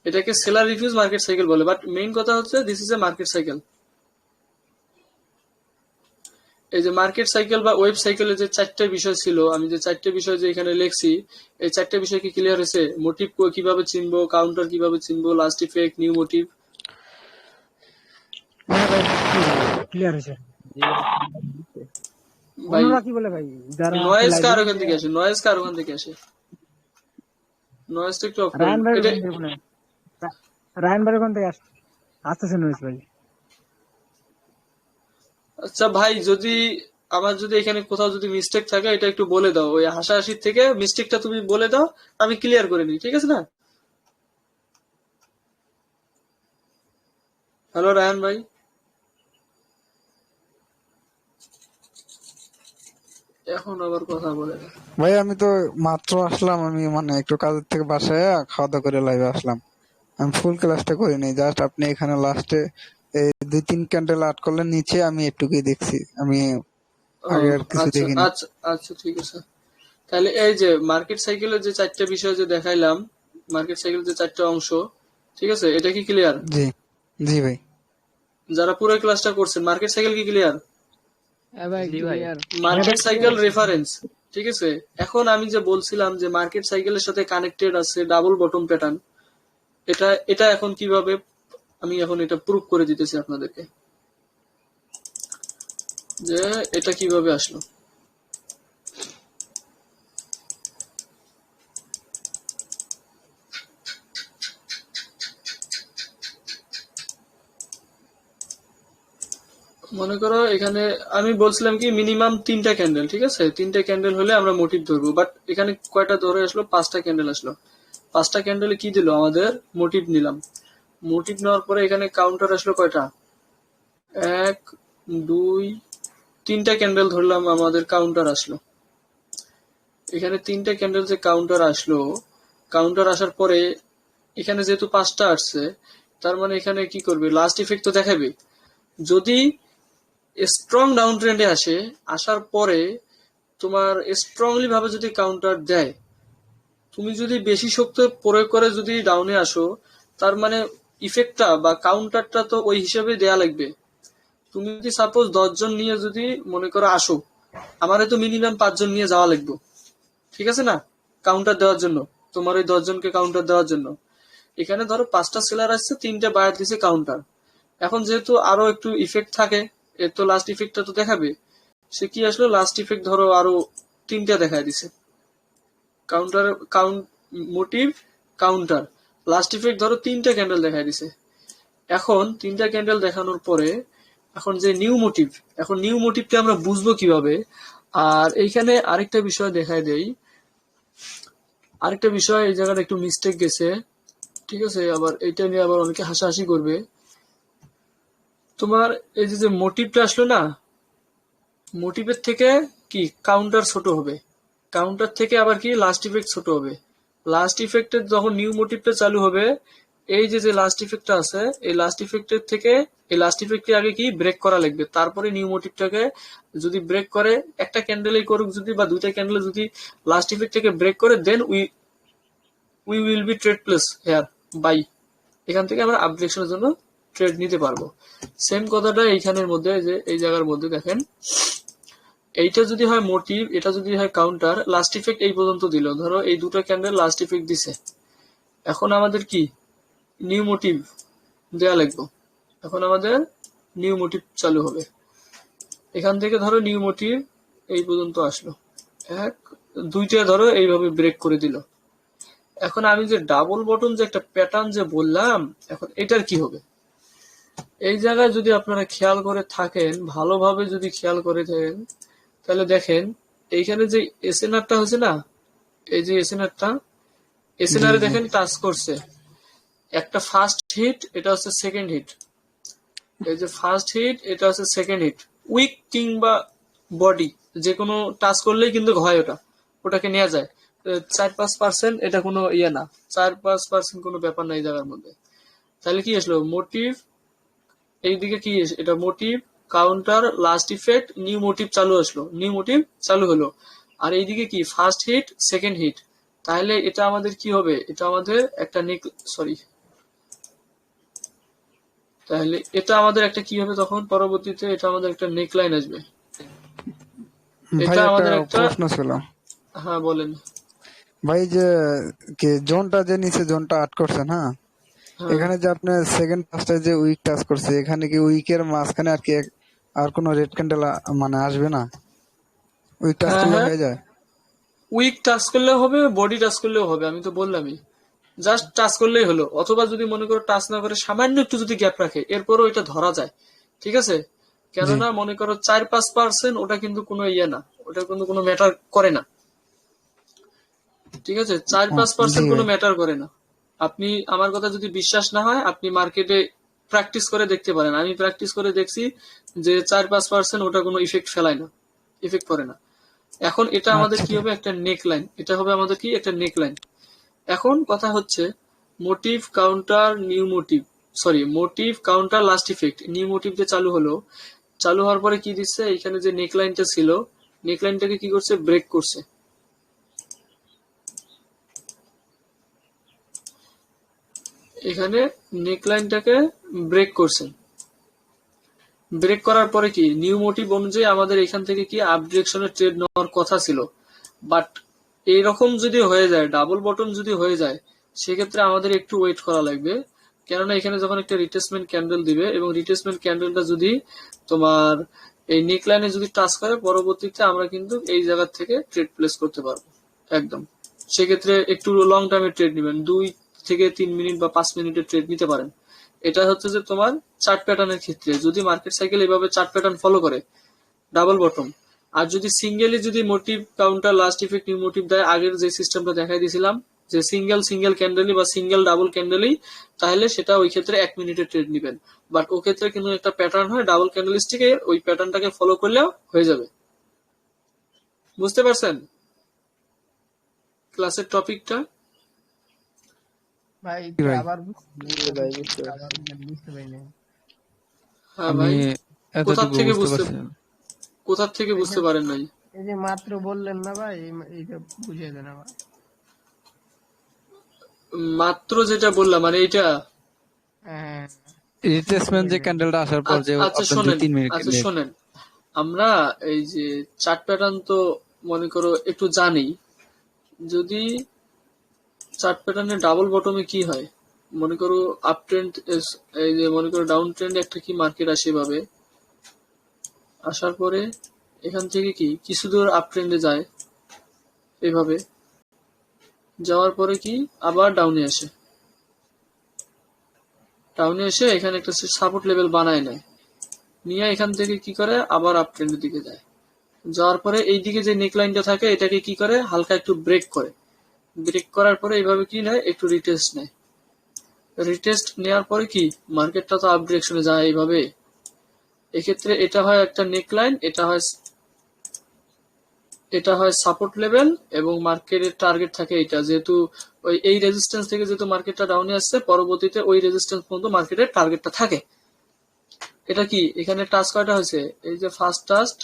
এটাকে সেলার রিফিউজ মার্কেট সাইকেল বলে। বাট মেইন কথা হচ্ছে this is a market cycle. এই যে মার্কেট সাইকেল বা ওয়েব সাইকেলের যে 4টে বিষয় ছিল, আমি যে 4টে বিষয় যে এখানে লিখছি, এই 4টে বিষয় কি ক্লিয়ার হয়েছে? মোটিভ কিভাবে চিনবো, কাউন্টার কিভাবে চিনবো, লাস্ট ইফেক্ট, নিউ মোটিভ। হ্যাঁ ভাই, ক্লিয়ার হয়েছে। জি ভাই ভাই অন্যরা কি বলে ভাই, যারা আছে নয়েজ কার লাইভে? ওখান থেকে আসে, নয়েজ কার ওখান থেকে আসে, নয়েজটা একটু অফ করেন রায়ন ভাই এটা। ওখান থেকে মনে হয়। রায়ন ভাই ওখান থেকে আসতেছে নয়েস ভাই। আচ্ছা ভাই, আমার যদি এখানে কোথাও যদি মিস্টেক থাকে এটা একটু বলে দাও, ওই হাসাহাসির থেকে মিস্টেকটা তুমি বলে দাও, আমি ক্লিয়ার করে নিই, ঠিক আছে না? হ্যালো রায়ন ভাই, এখন আবার কথা বলে না। ভাই, আমি তো মাত্র আসলাম, আমি মানে একটু কাজের থেকে বাসায় খাওয়া দাওয়া করে লাইভে আসলাম। আমি ফুল ক্লাসটা করিনি, জাস্ট আপনি এখানে লাস্টে এই 2-3 ক্যান্ডেল আর্ট করলেন নিচে, আমি একটুকুই দেখছি, আমি ও আগে আর কিছু আচ্ছা দেখিনি। আচ্ছা আচ্ছা, ঠিক আছে। তাহলে এই যে মার্কেট সাইকেলের যে 4টে বিষয় যে দেখাইলাম, মার্কেট সাইকেলের যে 4টে অংশ, ঠিক আছে, এটা কি ক্লিয়ার? জি জি ভাই। যারা পুরো ক্লাসটা করছেন, মার্কেট সাইকেল কি ক্লিয়ার? হ্যাঁ ভাই জি ভাই। ক্লিয়ার। মার্কেট সাইকেল রেফারেন্স, ঠিক আছে। এখন আমি যে বলছিলাম যে মার্কেট সাইকেলের সাথে কানেক্টেড আছে ডাবল বটম প্যাটার্ন, এটা এটা এখন কিভাবে, আমি এখন এটা প্রুভ করে দিতেছি আপনাদেরকে যে এটা কিভাবে আসলো। মনে করো এখানে আমি বলছিলাম কি মিনিমাম 3টা ক্যান্ডেল, ঠিক আছে, 3টে ক্যান্ডেল হলে আমরা মোটিভ ধরবো, বাট এখানে কয়টা ধরে আসলো? 5টা ক্যান্ডেল আসলো। 5টা ক্যান্ডেলে কি দিল আমাদের? মোটিভ নিলাম। মোটিভ নেওয়ার পরে এখানে কাউন্টার আসলো কয়টা? 1 2 3টা ক্যান্ডেল ধরলাম, আমাদের কাউন্টার আসলো। এখানে 3টা ক্যান্ডেল যে কাউন্টার আসলো, কাউন্টার আসার পরে এখানে যেহেতু 5টা আসছে, তার মানে এখানে কি করবে, লাস্ট ইফেক্ট তো দেখাবে। যদি স্ট্রং ডাউন ট্রেন্ডে আসে, আসার পরে তোমার স্ট্রংলি ভাবে যদি কাউন্টার দেয়, তুমি যদি বেশি শক্তি প্রয়োগ করে যদি ডাউনে আসো, তার মানে ইফেক্টটা বা কাউন্টারটা তো ওই হিসাবে দেয়া লাগবে। তুমি যদি সাপোজ 10 জন নিয়ে যদি মনে করো আসো, আমারে তো মিনিমাম 5 জন নিয়ে যাওয়া লাগবে, ঠিক আছে না, কাউন্টার দেওয়ার জন্য, তোমার ওই 10 জনকে কাউন্টার দেওয়ার জন্য। এখানে ধরো 5টা সেলার আসছে, 3টে বায়ার দিছে কাউন্টার। এখন যেহেতু আরো একটু ইফেক্ট থাকে, এর তো লাস্ট ইফেক্টটা তো দেখাবে। সে কি আসলো, লাস্ট ইফেক্ট ধরো আরো 3টা দেখায় দিছে, counter motive counter last effect ধরো 3টা ক্যান্ডেল দেখায় দিছে। এখন 3টা ক্যান্ডেল দেখানোর পরে এখন যে নিউ মোটিভ, এখন নিউ মোটিভকে আমরা বুঝবো কিভাবে। আর এইখানে আরেকটা বিষয় দেখায় দেই, আরেকটা বিষয় এই জায়গাটা একটু মিস্টেক গেছে, ঠিক আছে, আবার এইটা নিয়ে আবার অনেকে হাসাহাসি করবে। তোমার এই যে মোটিভটা আসলো না, মোটিভের থেকে কি কাউন্টার ছোট হবে, কাউন্টার থেকে আবার কি লাস্ট ইফেক্ট ছোট হবে। লাস্ট ইফেক্টের যখন নিউ মোটিভটা চালু হবে, এই যে লাস্ট ইফেক্টটা আছে, এই লাস্ট ইফেক্টের থেকে এই লাস্ট ইফেক্টকে আগে কি ব্রেক করা লাগবে, তারপরে নিউ মোটিভটাকে যদি ব্রেক করে, একটা ক্যান্ডেলই করুক যদি বা 2টা ক্যান্ডেল যদি লাস্ট ইফেক্টটাকে ব্রেক করে, then we will be trade place here buy, এখান থেকে আমরা আপডেশনের জন্য ট্রেড নিতে পারবো। সেম কথাটা এইখানের মধ্যে, যে এই জায়গার মধ্যে দেখেন, এইটা যদি হয় মোটিভ, এটা যদি হয় কাউন্টার, লাস্ট ইফেক্ট এই পর্যন্ত দিল, ধরো এই 2টা ক্যান্ডেল লাস্ট ইফেক্ট দিছে। এখন আমাদের কি নিউ মোটিভ দেয়া লাগবে, এখন আমাদের নিউ মোটিভ চালু হবে। এখান থেকে ধরো নিউ মোটিভ এই পর্যন্ত আসলো, 2টা ধরো এইভাবে ব্রেক করে দিল। এখন আমি যে ডাবল বটন যে একটা প্যাটার্ন যে বললাম, এখন এটার কি হবে, এই জায়গায় যদি আপনারা খেয়াল করে থাকেন, ভালোভাবে যদি খেয়াল করে থাকেন, তাহলে দেখেন এইখানে যে এসএনআরটা হয়েছে না, এই যে এসএনআরটা, এসএনআর দেখেন টাচ করছে একটা ফার্স্ট হিট, এটা হচ্ছে সেকেন্ড হিট, এই যে ফার্স্ট হিট, এটা হচ্ছে সেকেন্ড হিট। উইক কিংবা বডি যে কোনো টাচ করলেই কিন্তু হয়, ওটাকে নেওয়া যায়। 4-5% এটা কোনো ইয়ে না, 4-5% কোনো ব্যাপার না এই জায়গার মধ্যে। তাহলে কি আসলো, মোটিভ এইদিকে কি এটা motive counter last effect new motive চালু আসলো, নিউ মোটিভ চালু হলো। আর এইদিকে কি ফার্স্ট হিট সেকেন্ড হিট, তাহলে এটা আমাদের কি হবে, এটা আমাদের একটা তাহলে এটা আমাদের একটা কি হবে, তখন পরবর্তীতে এটা আমাদের একটা নেক লাইন আসবে। ভাই এটা একটা আমাদের একটা, প্রশ্ন ছিল হ্যাঁ বলেন। ভাই, যে জোনটা যে নিচে জোনটা আট করছেন, হ্যাঁ, হ্যাঁ এখানে যে আপনার সেকেন্ড পাঁচটায় যে উইক টাচ করছে, এখানে কি উইকের মাঝখানে আর কি আর কোনো রেড ক্যান্ডেল মানে আসবে না? উইক টাচ হ্যাঁ করলে হ্যাঁ, হয়ে যায়? উইক টাচ করলেও হবে, বডি টাচ করলেও হবে, আমি তো বললামই, জাস্ট টাচ করলেই হলো। অথবা যদি মনে করো টাচ না করে সামান্য একটু যদি গ্যাপ রাখে, এরপরও এটা ধরা যায়, ঠিক আছে। জি কেননা মনে করো 4-5%, ওটা কিন্তু কোনো ইয়ে না, ওটা কিন্তু কোনো ম্যাটার করে না, ঠিক আছে, চার ও, পাঁচ জি পার্সেন্ট কোনো ভাই। ম্যাটার করে না। আপনি আমার কথা যদি বিশ্বাস না হয়, আপনি মার্কেটে প্র্যাকটিস করে দেখতে পারেন, আমি প্র্যাকটিস করে দেখছি যে 4-5% ওটা কোনো ইফেক্ট ফেলায় না, ইফেক্ট করে না। এখন এটা আমাদের আচ্ছা কি হবে, একটা নেক লাইন, এটা হবে আমাদের কি একটা নেক লাইন। এখন কথা হচ্ছে motive counter new motive, sorry motive counter last effect new motive যে চালু হলো, চালু হওয়ার পরে কি দিচ্ছে, এখানে যে নেক লাইনটা ছিল, নেক লাইনটাকে কি করছে, ব্রেক করছে। এখানে নেক লাইনটাকে ব্রেক করছে, ব্রেক করার পরে কি নিউ মোটিভ অনুযায়ী আমাদের এখান থেকে কি আপ ডিরেকশনে ট্রেড নেওয়ার কথা ছিল। বাট এইরকম যদি হয়ে যায়, ডাবল বটম যদি হয়ে যায়, সেক্ষেত্রে আমাদের একটু ওয়েট করা লাগবে। কেননা এখানে যখন একটা রিট্রেসমেন্ট ক্যান্ডেল দিবে, এবং রিট্রেসমেন্ট ক্যান্ডেলটা যদি তোমার এই নেক লাইনে যদি টাচ করে, পরবর্তীতে আমরা কিন্তু এই জায়গা থেকে ট্রেড প্লেস করতে পারবো একদম। সেক্ষেত্রে একটু লং টার্মের ট্রেড নেবেন, 2 থেকে 3 মিনিট বা 5 মিনিটের ট্রেড নিতে পারেন। এটা হচ্ছে যে তোমার চার্ট প্যাটার্নের ক্ষেত্রে, যদি মার্কেট সাইকেল এভাবে চার্ট প্যাটার্ন ফলো করে ডাবল বটম। আর যদি সিঙ্গেলি যদি motive counter last effect new motive দেয়, আগের যে সিস্টেমটা দেখাই দিয়েছিলাম, যে সিঙ্গেল ক্যান্ডেলই বা সিঙ্গেল ডাবল ক্যান্ডেলই, তাহলে সেটা ওই ক্ষেত্রে 1 মিনিটের ট্রেড নিবেন। বাট ও ক্ষেত্রে কিন্তু একটা প্যাটার্ন হয় ডাবল ক্যান্ডেলস্টিকে, ওই প্যাটার্নটাকে ফলো করলেও হয়ে যাবে। বুঝতে পারছেন? ক্লাসের টপিকটা? ভাই কি ভাই? আবার ভাই বুঝতে পারছি। আবার বুঝতে পারি না। হ্যাঁ আমি ভাই, কোথা এতটুকু থেকে বুঝতে বুঝতে পারছি না। বুঝতে পারেন নাই? এই যে মাত্র বললেন না ভাই, এইটা বুঝিয়ে দেন আমার। মাত্র যেটা বললাম মানে এইটা। হ্যাঁ, রিপ্লেসমেন্ট যে ক্যান্ডেলটা আসার পর যে আচ্ছা আপনার শোনেন, 2-3 মিনিট আচ্ছা শোনেন, আমরা এই যে চার্ট প্যাটার্ন তো মনে করো একটু জানি। যদি চার্ট প্যাটার্নে ডাবল বটমে কি হয়, মনে করো আপ ট্রেন্ড, এই যে মনে করো ডাউন ট্রেন্ড একটা কি মার্কেট আসে এভাবে, আসার পরে এখান থেকে কি কিছু দূর আপ ট্রেন্ডে যায়, এভাবে যাওয়ার পরে কি আবার ডাউনে আসে, এখানে একটা সাপোর্ট লেভেল বানায় নেয়, নিয়ে এখান থেকে কি করে আবার আপ ট্রেন্ডের দিকে যায়, যাওয়ার পরে এই দিকে যে নেকলাইনটা থাকে এটাকে কি করে হালকা একটু ব্রেক করে, ব্রেক করার পরে এইভাবে কি নেয় একটু রিটেস্ট নেয়, রিটেস্ট নেওয়ার পরে কি মার্কেটটা তো আপ ডিরেকশনে যায় এইভাবে। এক্ষেত্রে এটা হয় একটা নেকলাইন, এটা হয় সাপোর্ট লেভেল, এবং মার্কেটের টার্গেট থাকে এটা, যেহেতু ওই এই রেজিস্ট্যান্স থেকে যেহেতু মার্কেটটা ডাউনে আসছে, পরবর্তীতে ওই রেজিস্ট্যান্স পর্যন্ত মার্কেটের টার্গেটটা থাকে। এটা কি এখানে টাচ কয়টা হয়েছে, এই যে ফার্স্ট টাস্ট,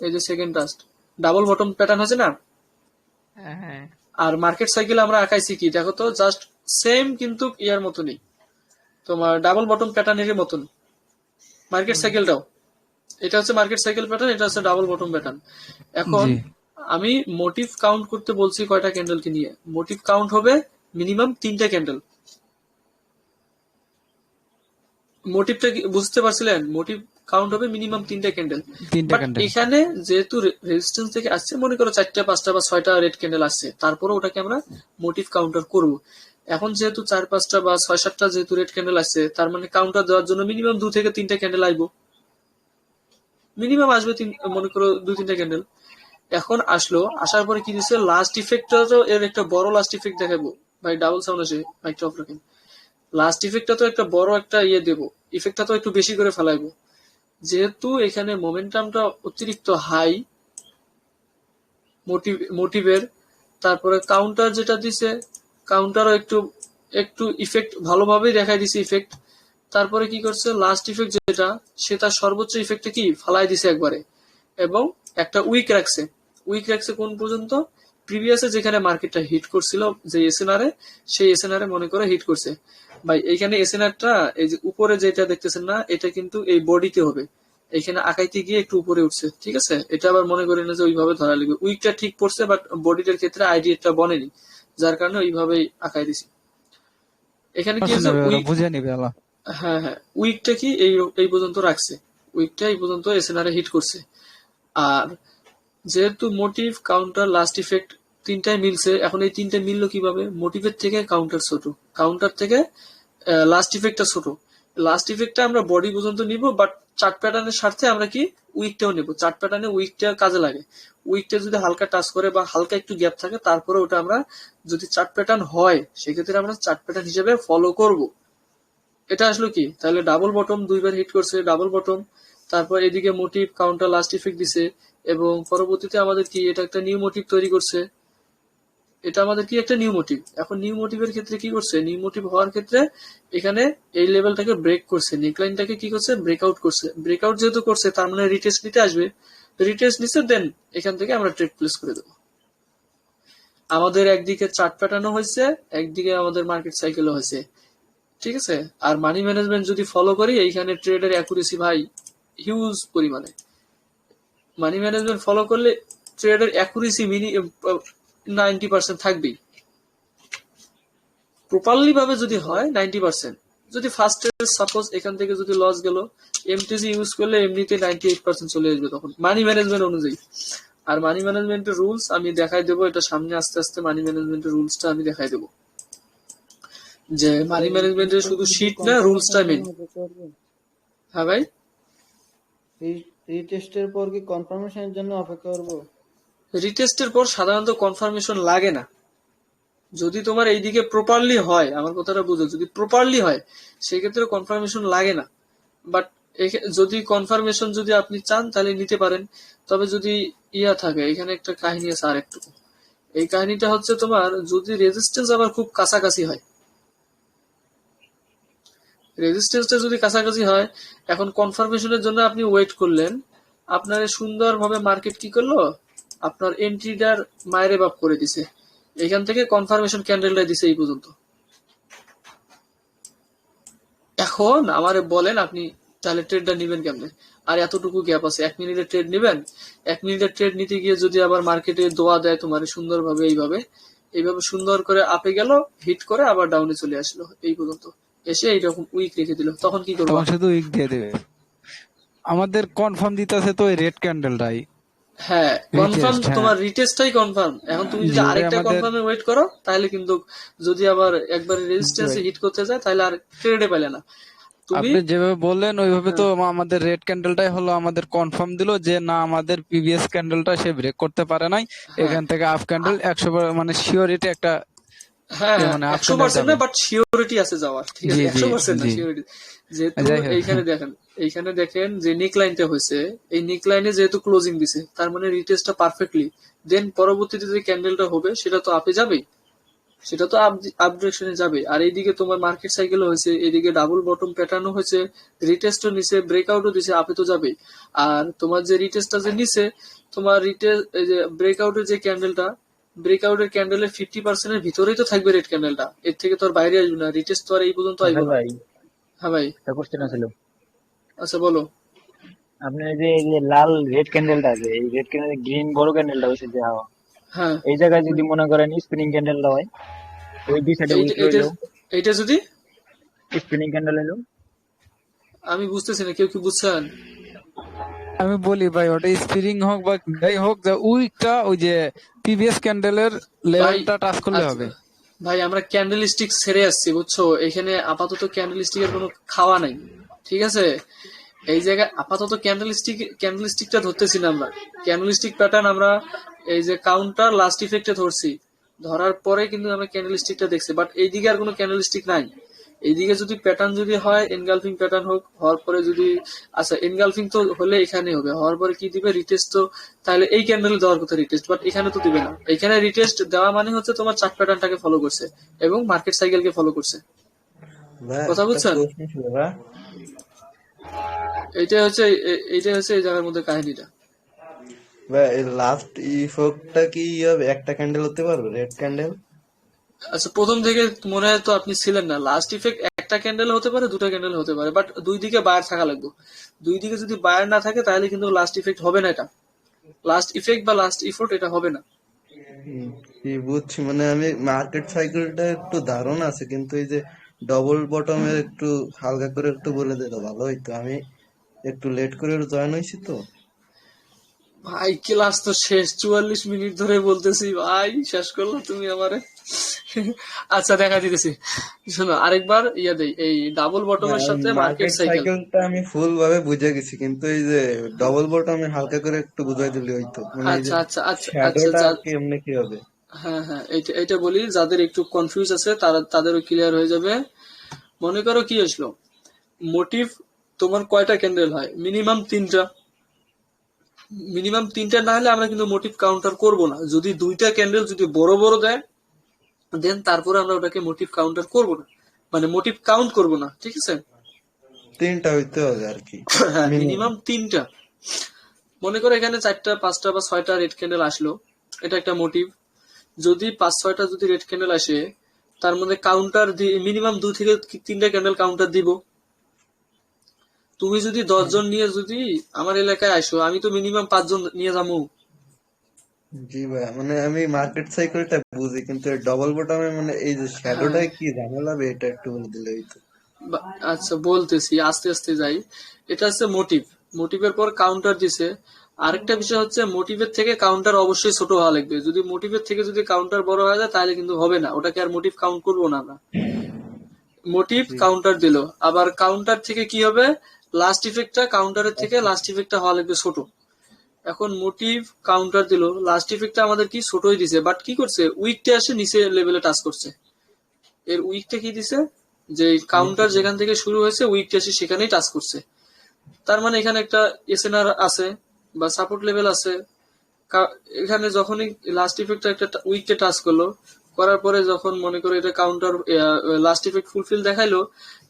এই যে সেকেন্ড টাস্ট, ডাবল বটম প্যাটার্ন হয়েছে না। হ্যাঁ, হ্যাঁ, আর মার্কেট সাইকেল আমরা আঁকাইছি কি দেখো তো, জাস্ট সেম কিন্তু ইয়ার মতনই, তোমার ডাবল বটম প্যাটার্নের মতন মার্কেট সাইকেলটাও। এটা হচ্ছে মার্কেট সাইকেল প্যাটার্ন, এটা হচ্ছে ডাবল বটম প্যাটার্ন। এখন জি আমি মোটিভ কাউন্ট করতে বলছি কয়টা ক্যান্ডেলকে নিয়ে, মোটিভ কাউন্ট হবে মিনিমাম 3টা ক্যান্ডেল। মোটিভটা বুঝতে পারছিলেন, মোটিভ কাউন্ট হবে মিনিমাম 3টা ক্যান্ডেল। 3টা বাট ক্যান্ডেল। এখানে যেহেতু রেজিস্ট্যান্স থেকে আসছে, মনে করো 4টা 5টা বা 6টা রেড ক্যান্ডেল আসছে, তারপরে ওটাকে আমরা মোটিভ কাউন্টার করব। এখন যেহেতু 4-5টা বা 6-7টা যেহেতু রেড ক্যান্ডেল আসছে, তার মানে কাউন্টার দেওয়ার জন্য মিনিমাম 2 থেকে 3টা ক্যান্ডেল আসবো, মিনিমাম আসবে মনে করো 2-3টা ক্যান্ডেল। এখন আসলো, আসার পরে কি দিচ্ছে লাস্ট ইফেক্টটা, তো এর একটা বড় লাস্ট ইফেক্ট দেখাবো। ভাই ডাবল সাউন্ড আছে, মাইকটা অফ রাখেন। লাস্ট ইফেক্টটা তো একটা বড় একটা ইয়ে দেবো, ইফেক্টটা তো একটু বেশি করে ফেলাইবো, যেহেতু এখানে মোমেন্টামটা অতিরিক্ত হাই মোটিভের। তারপরে কাউন্টার যেটা দিছে, কাউন্টারও একটু একটু ইফেক্ট ভালোভাবেই দেখাই দিছে ইফেক্ট। তারপরে কি করছে লাস্ট ইফেক্ট যেটা, সেটা সর্বোচ্চ ইফেক্টে কি ফালাই দিছে একবারে, এবং একটা উইক রাখছে। উইক রাখছে কোন পর্যন্ত, প্রিভিয়াসে যেখানে মার্কেটটা হিট করছিল যে এসএনআরে, সেই এসএনআরে মনে করে হিট করছে। ভাই এইখানে এসএনআরটা এই যে উপরে যেটা দেখতেছেন না, এটা কিন্তু এই বডিতে হবে, এখানে আঁকাইতে গিয়ে একটু উপরে উঠছে, ঠিক আছে। এটা আবার মনে করি না যে ওইভাবে ধরা লাগবে, উইকটা ঠিক পড়ছে বাট বডিটার ক্ষেত্রে আইডিয়াটা বনেনি, যার কারণে ওইভাবেই আঁকাই দিছি। এখানে কি হচ্ছে উইক, বুঝে নিবে আল্লাহ। হ্যাঁ হ্যাঁ, উইকটা কি এই পর্যন্ত রাখছে, উইকটা এই পর্যন্ত এসএনআরে হিট করছে। আর যেহেতু মোটিভ কাউন্টার লাস্ট ইফেক্ট 3টাই মিলছে, এখন এই 3টে মিললো কিভাবে, মোটিভের থেকে কাউন্টার ছোট, কাউন্টার থেকে লাস্ট ইফেক্টটা ছোট। লাস্ট ইফেক্টটা আমরা বডি পর্যন্ত নিব, বাট চার্ট প্যাটার্নের স্বার্থে আমরা কি উইকটাও নেব, চার্ট প্যাটার্নে উইকটা কাজে লাগে। উইকটা যদি হালকা টাচ করে বা হালকা একটু গ্যাপ থাকে, তারপরে ওটা আমরা যদি চার্ট প্যাটার্ন হয়, সেক্ষেত্রে আমরা চার্ট প্যাটার্ন হিসেবে ফলো করব। এটা আসলো কি, তাহলে ডাবল বটম 2বার হিট করছে, ডাবল বটম, তারপর এদিকে মোটিভ কাউন্টার লাস্ট ইফেক্ট দিছে, এবং পরবর্তীতে আমাদের কি এটা একটা নিউ মোটিভ তৈরি করছে, এটা আমাদের কি একটা নিউ মোটিভ। এখন নিউ মোটিভের ক্ষেত্রে কি করছে, নিউ মোটিভ হওয়ার ক্ষেত্রে এখানে এই লেভেলটাকে ব্রেক করছে, নেকলাইনটাকে কি করছে ব্রেকআউট করছে, ব্রেকআউট যেহেতু করছে তার মানে রিটেস্ট নিতে আসবে, রিটেস্ট নিচ্ছে, দেন এখান থেকে আমরা ট্রেড প্লেস করে দেবো। আমাদের একদিকে চার্ট প্যাটার্নও হয়েছে, একদিকে আমাদের মার্কেট সাইকেলও হয়েছে, ঠিক আছে। আর মানি ম্যানেজমেন্ট যদি ফলো করি, এইখানে ট্রেডের অ্যাকুরেসি ভাই হিউজ পরিমাণে। মানি ম্যানেজমেন্ট ফলো করলে ট্রেডের অ্যাকুরেসি 90% থাকবেই, প্রপারলি ভাবে যদি হয় 90%। যদি ফার্স্ট সাপোজ এখান থেকে যদি লস গেল, এমটিজি ইউজ করলে এমনিতে 98% চলে আসবে তখন মানি ম্যানেজমেন্ট অনুযায়ী। আর মানি ম্যানেজমেন্টের রুলস আমি দেখাই দেবো, এটা সামনে আস্তে আস্তে মানি ম্যানেজমেন্টের রুলসটা আমি দেখাই দেবো, যে মানি ম্যানেজমেন্টের শুধু শিট না, রুলসটা মেন। হ্যাঁ ভাই, রিটেস্টের পর কি কনফার্মেশনের জন্য অপেক্ষা করব? রিটেস্টের পর সাধারণত কনফার্মেশন লাগে না, যদি তোমার এইদিকে প্রপারলি হয়, আমার কথাটা বুঝো, যদি প্রপারলি হয় সেক্ষেত্রে কনফার্মেশন লাগে না। বাট যদি কনফার্মেশন যদি আপনি চান তাহলে নিতে পারেন, তবে যদি ইয়া থাকে, এখানে একটা কাহিনী আছে আর একটু, এই কাহিনীটা হচ্ছে তোমার যদি রেজিস্ট্যান্স আবার খুব কাছাকাছি হয়, রেজিস্ট্যান্সটা যদি কাছাকাছি হয়, এখন কনফার্মেশনের জন্য আপনি ওয়েট করলেন, আপনার সুন্দরভাবে মার্কেট কি করলো, আপনার এন্ট্রিটার মায়েরে বাপ করে দিছে, এখান থেকে কনফার্মেশন ক্যান্ডেলটা দিছে এই পর্যন্ত। এখন আমারে বলেন আপনি তাহলে ট্রেডটা নিবেন কেমনে? আর এতটুকু গ্যাপ আছে, 1 মিনিটের ট্রেড নিবেন? 1 মিনিটের ট্রেড নিতে গিয়ে যদি আবার মার্কেটে দোয়া দেয় তোমার সুন্দরভাবে, এইভাবে এইভাবে সুন্দর করে আপে গেল, হিট করে আবার ডাউনে চলে আসলো এই পর্যন্ত, এসে এইরকম উইক রেখে দিল, তখন কি করবো? তখন শুধু উইক দিয়ে দেবে। আমাদের কনফার্ম দিতেছে তো ওই রেড ক্যান্ডেলটাই হ্যাঁ কনফার্ম, রিটেস্ট। হ্যাঁ, তোমার রিটেস্টটাই কনফার্ম। এখন তুমি যদি যে ওটাই আরেকটা আমাদের। কনফার্মে ওয়েট করো, তাহলে কিন্তু যদি আবার একবার জি রেজিস্ট্যান্সে ভাই, হিট করতে যায়, তাহলে আর ট্রেডে পেলে না তুমি। আপনি যেভাবে বললেন ওইভাবে তো হ্যাঁ আমাদের রেড ক্যান্ডেলটাই হলো আমাদের কনফার্ম দিল যে না, আমাদের প্রিভিয়াস ক্যান্ডেলটা সে ব্রেক করতে পারে নাই, হ্যাঁ এখান থেকে আপ ক্যান্ডেল 100 মানে শিওরিটি একটা হ্যাঁ, মানে আপ একশো ক্যান্ডেল পার্সেন্ট যাবে। না, বাট শিওরিটি আছে যাওয়ার, ঠিক আছে, জি জি 100% না জি, শিওরিটি। যেহেতু যাই হোক। এইখানে দেখেন, এইখানে দেখেন যে নিক লাইনটা হয়েছে, এই নিক লাইনে যেহেতু ক্লোজিং দিছে, তার মানে রিটেস্টটা পারফেক্টলি, দেন পরবর্তীতে যে ক্যান্ডেলটা হবে সেটা তো আপে যাবেই, সেটা তো আপ ডিরেকশনে যাবে। আর এইদিকে তোমার মার্কেট সাইকেল হয়েছে, এইদিকে ডাবল বটম প্যাটার্নও হয়েছে, রিটেস্টও নিছে, ব্রেকআউটও দিছে, আপে তো যাবেই। আর তোমার যে রিটেস্টটা যে নিছে, তোমার রিটেস্ট এই যে ব্রেকআউটের যে ক্যান্ডেলটা, ব্রেকআউটের ক্যান্ডেলের 50%-এর ভিতরেই তো থাকবে রেড ক্যান্ডেলটা, এর থেকে তো আর বাইরে আসবে না, রিটেস্ট তো আর এই পর্যন্ত আইব রাসেল না। ভাই, হ্যাঁ ভাই, একটা কোশ্চেন ছিল। আচ্ছা বলো। আপনার যে এই যে লাল রেড ক্যান্ডেলটা আছে, এই রেড ক্যান্ডেল গ্রিন বড় ক্যান্ডেলটা হয়েছে যে হাওয়া, হ্যাঁ এই জায়গায় যদি মনে করেন স্পিনিং ক্যান্ডেলটা হয়, ওই দুই সাইডে এইটা উইক এইটা রইলো, এইটা যদি, স্পিনিং ক্যান্ডেল এলো। আমি বুঝতেছি না, কেউ কি বুঝছেন? আমি বলি ভাই, ওটা স্প্রিং হোক বা যাই হোক, যে উইকটা ওই যে প্রিভিয়াস ক্যান্ডেলের ভাই লেভেলটা টাচ করলে আচ্ছা হবে। ভাই, আমরা ক্যান্ডেল স্টিক ছেড়ে আসছি বুঝছো, এখানে আপাতত ক্যান্ডেল স্টিকের কোনো খাওয়া নাই, ঠিক আছে। এই জায়গায় আপাতত ক্যান্ডেল স্টিকটা ধরতেছি না আমরা, ক্যান্ডেল স্টিক প্যাটার্ন আমরা এই যে কাউন্টার লাস্ট ইফেক্টে ধরছি, ধরার পরে কিন্তু আমরা ক্যান্ডেল স্টিকটা দেখছি, বাট এইদিকে আর কোনো ক্যান্ডেল স্টিক নাই। এইদিকে যদি প্যাটার্ন যদি হয়, এনগালফিং প্যাটার্ন হোক, হওয়ার পরে যদি, আচ্ছা এনগালফিং তো হলে এখানে হবে, হওয়ার পরে কি দিবে রিটেস্ট, তো তাহলে এই ক্যান্ডেলে দেওয়ার কথা রিটেস্ট, বাট এখানে তো দিবে না। এখানে রিটেস্ট দেওয়া মানে হচ্ছে তোমার চার্ট প্যাটার্নটাকে ফলো করছে এবং মার্কেট সাইকেলকে ফলো করছে, ভাই কথা একটা বুঝছেন? প্রশ্ন ছিল ভাই। এইটাই হচ্ছে এই জায়গার মধ্যে কাহিনীটা। ভাই লাস্ট ইফোকটা কি হবে, একটা ক্যান্ডেল হতে পারবে রেড ক্যান্ডেল? আচ্ছা প্রথম থেকে মনে হয় তো আপনি ছিলেন না, লাস্ট ইফেক্ট একটা ক্যান্ডেল হতে পারে, দুটা ক্যান্ডেল হতে পারে, বাট দুই দিকে বায়ার থাকা লাগবে। দুই দিকে যদি বায়ার না থাকে তাহলে কিন্তু লাস্ট ইফেক্ট হবে না, এটা লাস্ট ইফেক্ট বা লাস্ট ইফোর্ট এটা হবে না। কি বুঝছি, মানে আমি মার্কেট সাইকেলটা একটু ধারণা আছে, কিন্তু এই যে ডবল বটমের একটু হালকা করে একটু বলে দিলে ভালো হইতো। আমি একটু লেট করে জয়েন হয়েছি তো। ভাই ক্লাস তো শেষ, 44 মিনিট ধরে বলতেছি ভাই, শেষ করলো তুমি আমারে। আচ্ছা দেখা দিতেছি, শোনো আরেকবার ইয়া দেই, এই ডাবল বটমের সাথে মার্কেট মার্কেট সাইকেল। সাইকেলটা আমি ফুল ভাবে বুঝে গেছি, কিন্তু এই যে ডবল বটমে হালকা করে একটু বুঝাই দিলে হইতো, মানে এই যে আচ্ছা আচ্ছা আচ্ছা আচ্ছা শ্যাডোটা কেমনে কি হবে। হ্যাঁ হ্যাঁ, এইটা বলি, যাদের একটু কনফিউজ আছে তাদেরও ক্লিয়ার হয়ে যাবে। মনে করো কি আসলো, মোটিভ তোমার কয়টা ক্যান্ডেল হয়, মিনিমাম 3টা, মিনিমাম 3টা না হলে আমরা কিন্তু মোটিভ কাউন্টার করব না। যদি 2টা ক্যান্ডেল যদি বড় বড় দেয়, দেন তারপরে আমরা ওটাকে মোটিভ কাউন্টার করব না, মানে মোটিভ কাউন্ট করব না, ঠিক আছে। তিনটা হইতে হবে আর কি হ্যাঁ মিনিমাম। মিনিমাম 3টা। মনে করো এখানে 4টা 5টা বা 6টা রেড ক্যান্ডেল আসলো, এটা একটা মোটিভ। যদি 5-6টা যদি রেড ক্যান্ডেল আসে, তার মধ্যে কাউন্টার মিনিমাম 2 থেকে 3টা ক্যান্ডেল কাউন্টার দিব। তুমি যদি 10 জন নিয়ে যদি আমার এলাকায় আসো, আমি তো মিনিমাম 5 জন নিয়ে যাবো। জি ভাই, মানে আমি মার্কেট সাইকেলটা বুঝি, কিন্তু ডবল বটমে মানে এই যে হ্যাঁ শ্যাডোটা কি ঝামেলা হবে, এটা একটু বলে দিলে হইতো। আচ্ছা বলতেছি, আস্তে আস্তে যাই। এটা হচ্ছে মোটিভ, মোটিভের পর কাউন্টার দিছে। আরেকটা বিষয় হচ্ছে মোটিভের থেকে কাউন্টার অবশ্যই ছোট হওয়া লাগবে, যদি মোটিভের থেকে যদি কাউন্টার বড় হয়ে যায় তাহলে কিন্তু হবে না, ওটাকে আর মোটিভ কাউন্ট করবো না আমরা। মোটিভ জি কাউন্টার দিল, আবার কাউন্টার থেকে কি হবে, লাস্ট ইফেক্টটা কাউন্টারের থেকে লাস্ট ইফেক্টটা হওয়া লাগবে ছোট। এখন মোটিভ কাউন্টার দিল, লাস্ট ইফেক্টটা আমাদের কি ছোটই দিছে, বাট কি করছে, উইকটা এসে নিচে লেভেলে টাচ করছে। এর উইকটা কি দিছে, যে নিচে কাউন্টার তো। যেখান থেকে শুরু হয়েছে উইকটা এসে সেখানেই টাচ করছে। তার মানে এখানে একটা এসএনআর আছে বা সাপোর্ট লেভেল আছে, এখানে যখনই লাস্ট ইফেক্টটা একটা উইককে টাচ করলো, করার পরে যখন মনে করো এটা কাউন্টার লাস্ট ইফেক্ট ফুলফিল দেখাইলো,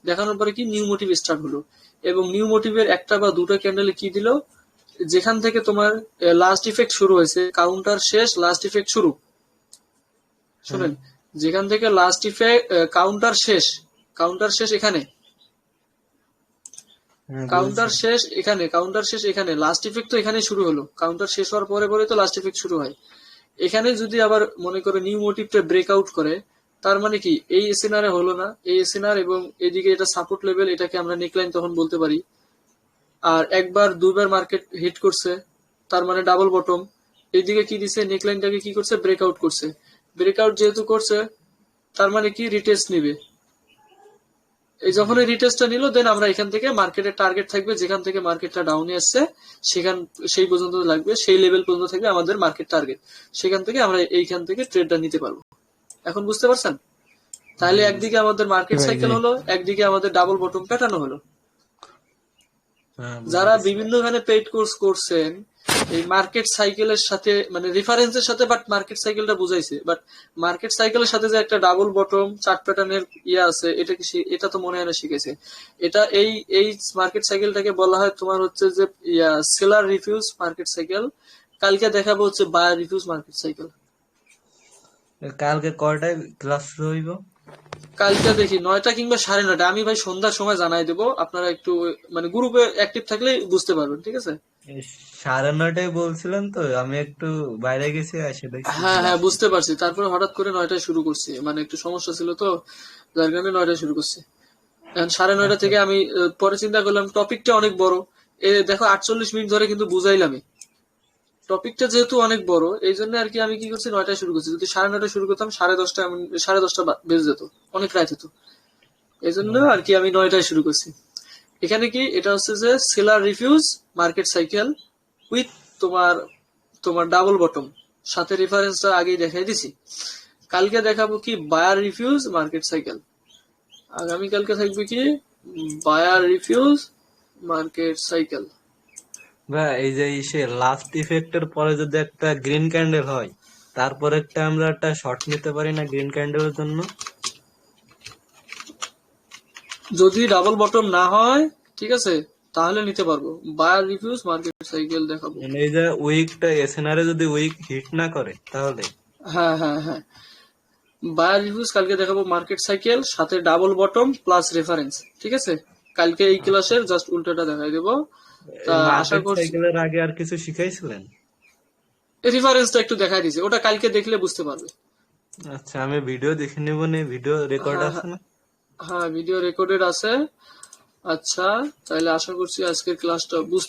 দেখানোর পরে কি নিউ মোটিভ স্টার্ট হলো, এবং নিউ মোটিভের একটা বা দুটো ক্যান্ডেলে কি দিল, যেখান থেকে তোমার লাস্ট ইফেক্ট শুরু হয়েছে, কাউন্টার শেষ লাস্ট ইফেক্ট শুরু, শুনেন, যেখান থেকে লাস্ট ইফেক্ট কাউন্টার শেষ এখানে, হ্যাঁ কাউন্টার বলছি। শেষ এখানে, কাউন্টার শেষ এখানে, লাস্ট ইফেক্ট তো এখানেই শুরু হলো, কাউন্টার শেষ হওয়ার পরে পরে তো লাস্ট ইফেক্ট শুরু হয়। এখানে যদি আবার মনে করে নিউ মোটিভটা ব্রেক আউট করে, তার মানে কি এই এসএনআর হলো না, এই এসএনআর এবং এদিকে এটা সাপোর্ট লেভেল, এটাকে আমরা নেকলাইন তখন বলতে পারি। আর একবার দুইবার মার্কেট হিট করছে, তার মানে ডাবল বটম। এইদিকে কি দিছে, নেকলাইনটাকে কি করছে, ব্রেকআউট করছে। ব্রেকআউট যেহেতু করছে, তার মানে কি রিটেস্ট নিবে। এই যখন এই রিটেস্টটা নিল, দেন আমরা এখান থেকে মার্কেটের টার্গেট থাকবে, যেখান থেকে মার্কেটটা ডাউনে আসছে সেই পর্যন্ত লাগবে, সেই লেভেল পর্যন্ত থাকবে আমাদের মার্কেট টার্গেট, সেখান থেকে আমরা এইখান থেকে ট্রেডটা নিতে পারবো। এখন বুঝতে পারছেন? তাহলে একদিকে আমাদের মার্কেট ভাই সাইকেল জি। হলো, একদিকে আমাদের ডাবল বটম প্যাটার্ন হলো। হ্যাঁ যারা বুঝেছি। বিভিন্নখানে পেইড কোর্স করছেন, এই মার্কেট সাইকেলের সাথে মানে রেফারেন্সের সাথে বাট মার্কেট সাইকেলটা বুঝাইছে, বাট মার্কেট সাইকেলের সাথে যে একটা ডাবল বটম চার্ট প্যাটার্নের ইয়ে আছে, এটা কি এটা তো মনে হয় না শিখেছে। এটা এই মার্কেট সাইকেলটাকে বলা হয় তোমার হচ্ছে যে সেলার রিফিউজ মার্কেট সাইকেল। কালকে দেখাবো হচ্ছে বায়ার রিফিউজ মার্কেট সাইকেল। কালকে কয়টায় ক্লাস শুরু হইব? কালকে দেখি 9টা কিংবা 9:30। আমি ভাই সন্ধ্যার সময় জানাই দেবো, আপনারা একটু মানে গ্রুপে অ্যাক্টিভ থাকলে বুঝতে পারবেন, ঠিক আছে? এই 9:30টায় বলছিলেন তো, আমি একটু বাইরে গেছি, এসে দেখছি হ্যাঁ হ্যাঁ, ক্লাস। বুঝতে পারছি। তারপরে হঠাৎ করে 9টায় শুরু করছি, মানে একটু সমস্যা ছিল তো, যার কারণে 9টায় শুরু করছি। এখন 9:30 আচ্ছা থেকে আমি পরে চিন্তা করলাম টপিকটা অনেক বড়। দেখো 48 মিনিট ধরে কিন্তু বুঝাইলামই। টপিকটা যেহেতু অনেক বড়, এই জন্য আর কি আমি কি করছি, 9টায় শুরু করছি। যদি 9:30 শুরু করতাম, 10:30 10:30 বেজে যেত, অনেক রাত হতো। এই জন্য আর কি আমি 9টায় শুরু করছি। এখানে কি এটা হচ্ছে যে seller refuse market cycle with তোমার তোমার ডাবল বটম, সাথে রেফারেন্সটা আগেই দেখাই দিছি। কালকে দেখাবো কি বায়ার রিফিউজ মার্কেট সাইকেল। আগামীকালকে থাকবে কি বায়ার রিফিউজ মার্কেট সাইকেল। ভাই এই যে সে লাস্ট ইফেক্টের পরে যদি একটা গ্রিন ক্যান্ডেল হয়, তারপরে আমরা একটা শর্ট নিতে পারি না গ্রিন ক্যান্ডেলের জন্য? যদি ডাবল বটম না হয়, ঠিক আছে, তাহলে নিতে পারবো। বায়ার রিফিউজ মার্কেট সাইকেল দেখাবো। মানে এই যে উইকটা এসএনআর যদি উইক হিট না করে তাহলে? হ্যাঁ হ্যাঁ হ্যাঁ, বায়ার রিভিউজ কালকে দেখাবো মার্কেট সাইকেল সাথে ডাবল বটম প্লাস রেফারেন্স, ঠিক আছে? কালকে এই ক্লাসের জাস্ট উল্টোটা দেখাই দেবো। তা এই আশা মার্কেট করছি সাইকেলের আগে আর কিছু শিখাইছিলেন? রেফারেন্সটা একটু দেখাই দিছে, ওটা কালকে দেখলে বুঝতে পারবে। আচ্ছা, আমি ভিডিও দেখে নিব নি, ভিডিও রেকর্ড হ্যাঁ আছে হ্যাঁ না? হ্যাঁ, ভিডিও রেকর্ডেড আছে। আচ্ছা, তাহলে আশা করছি আজকের ক্লাসটা বুঝতে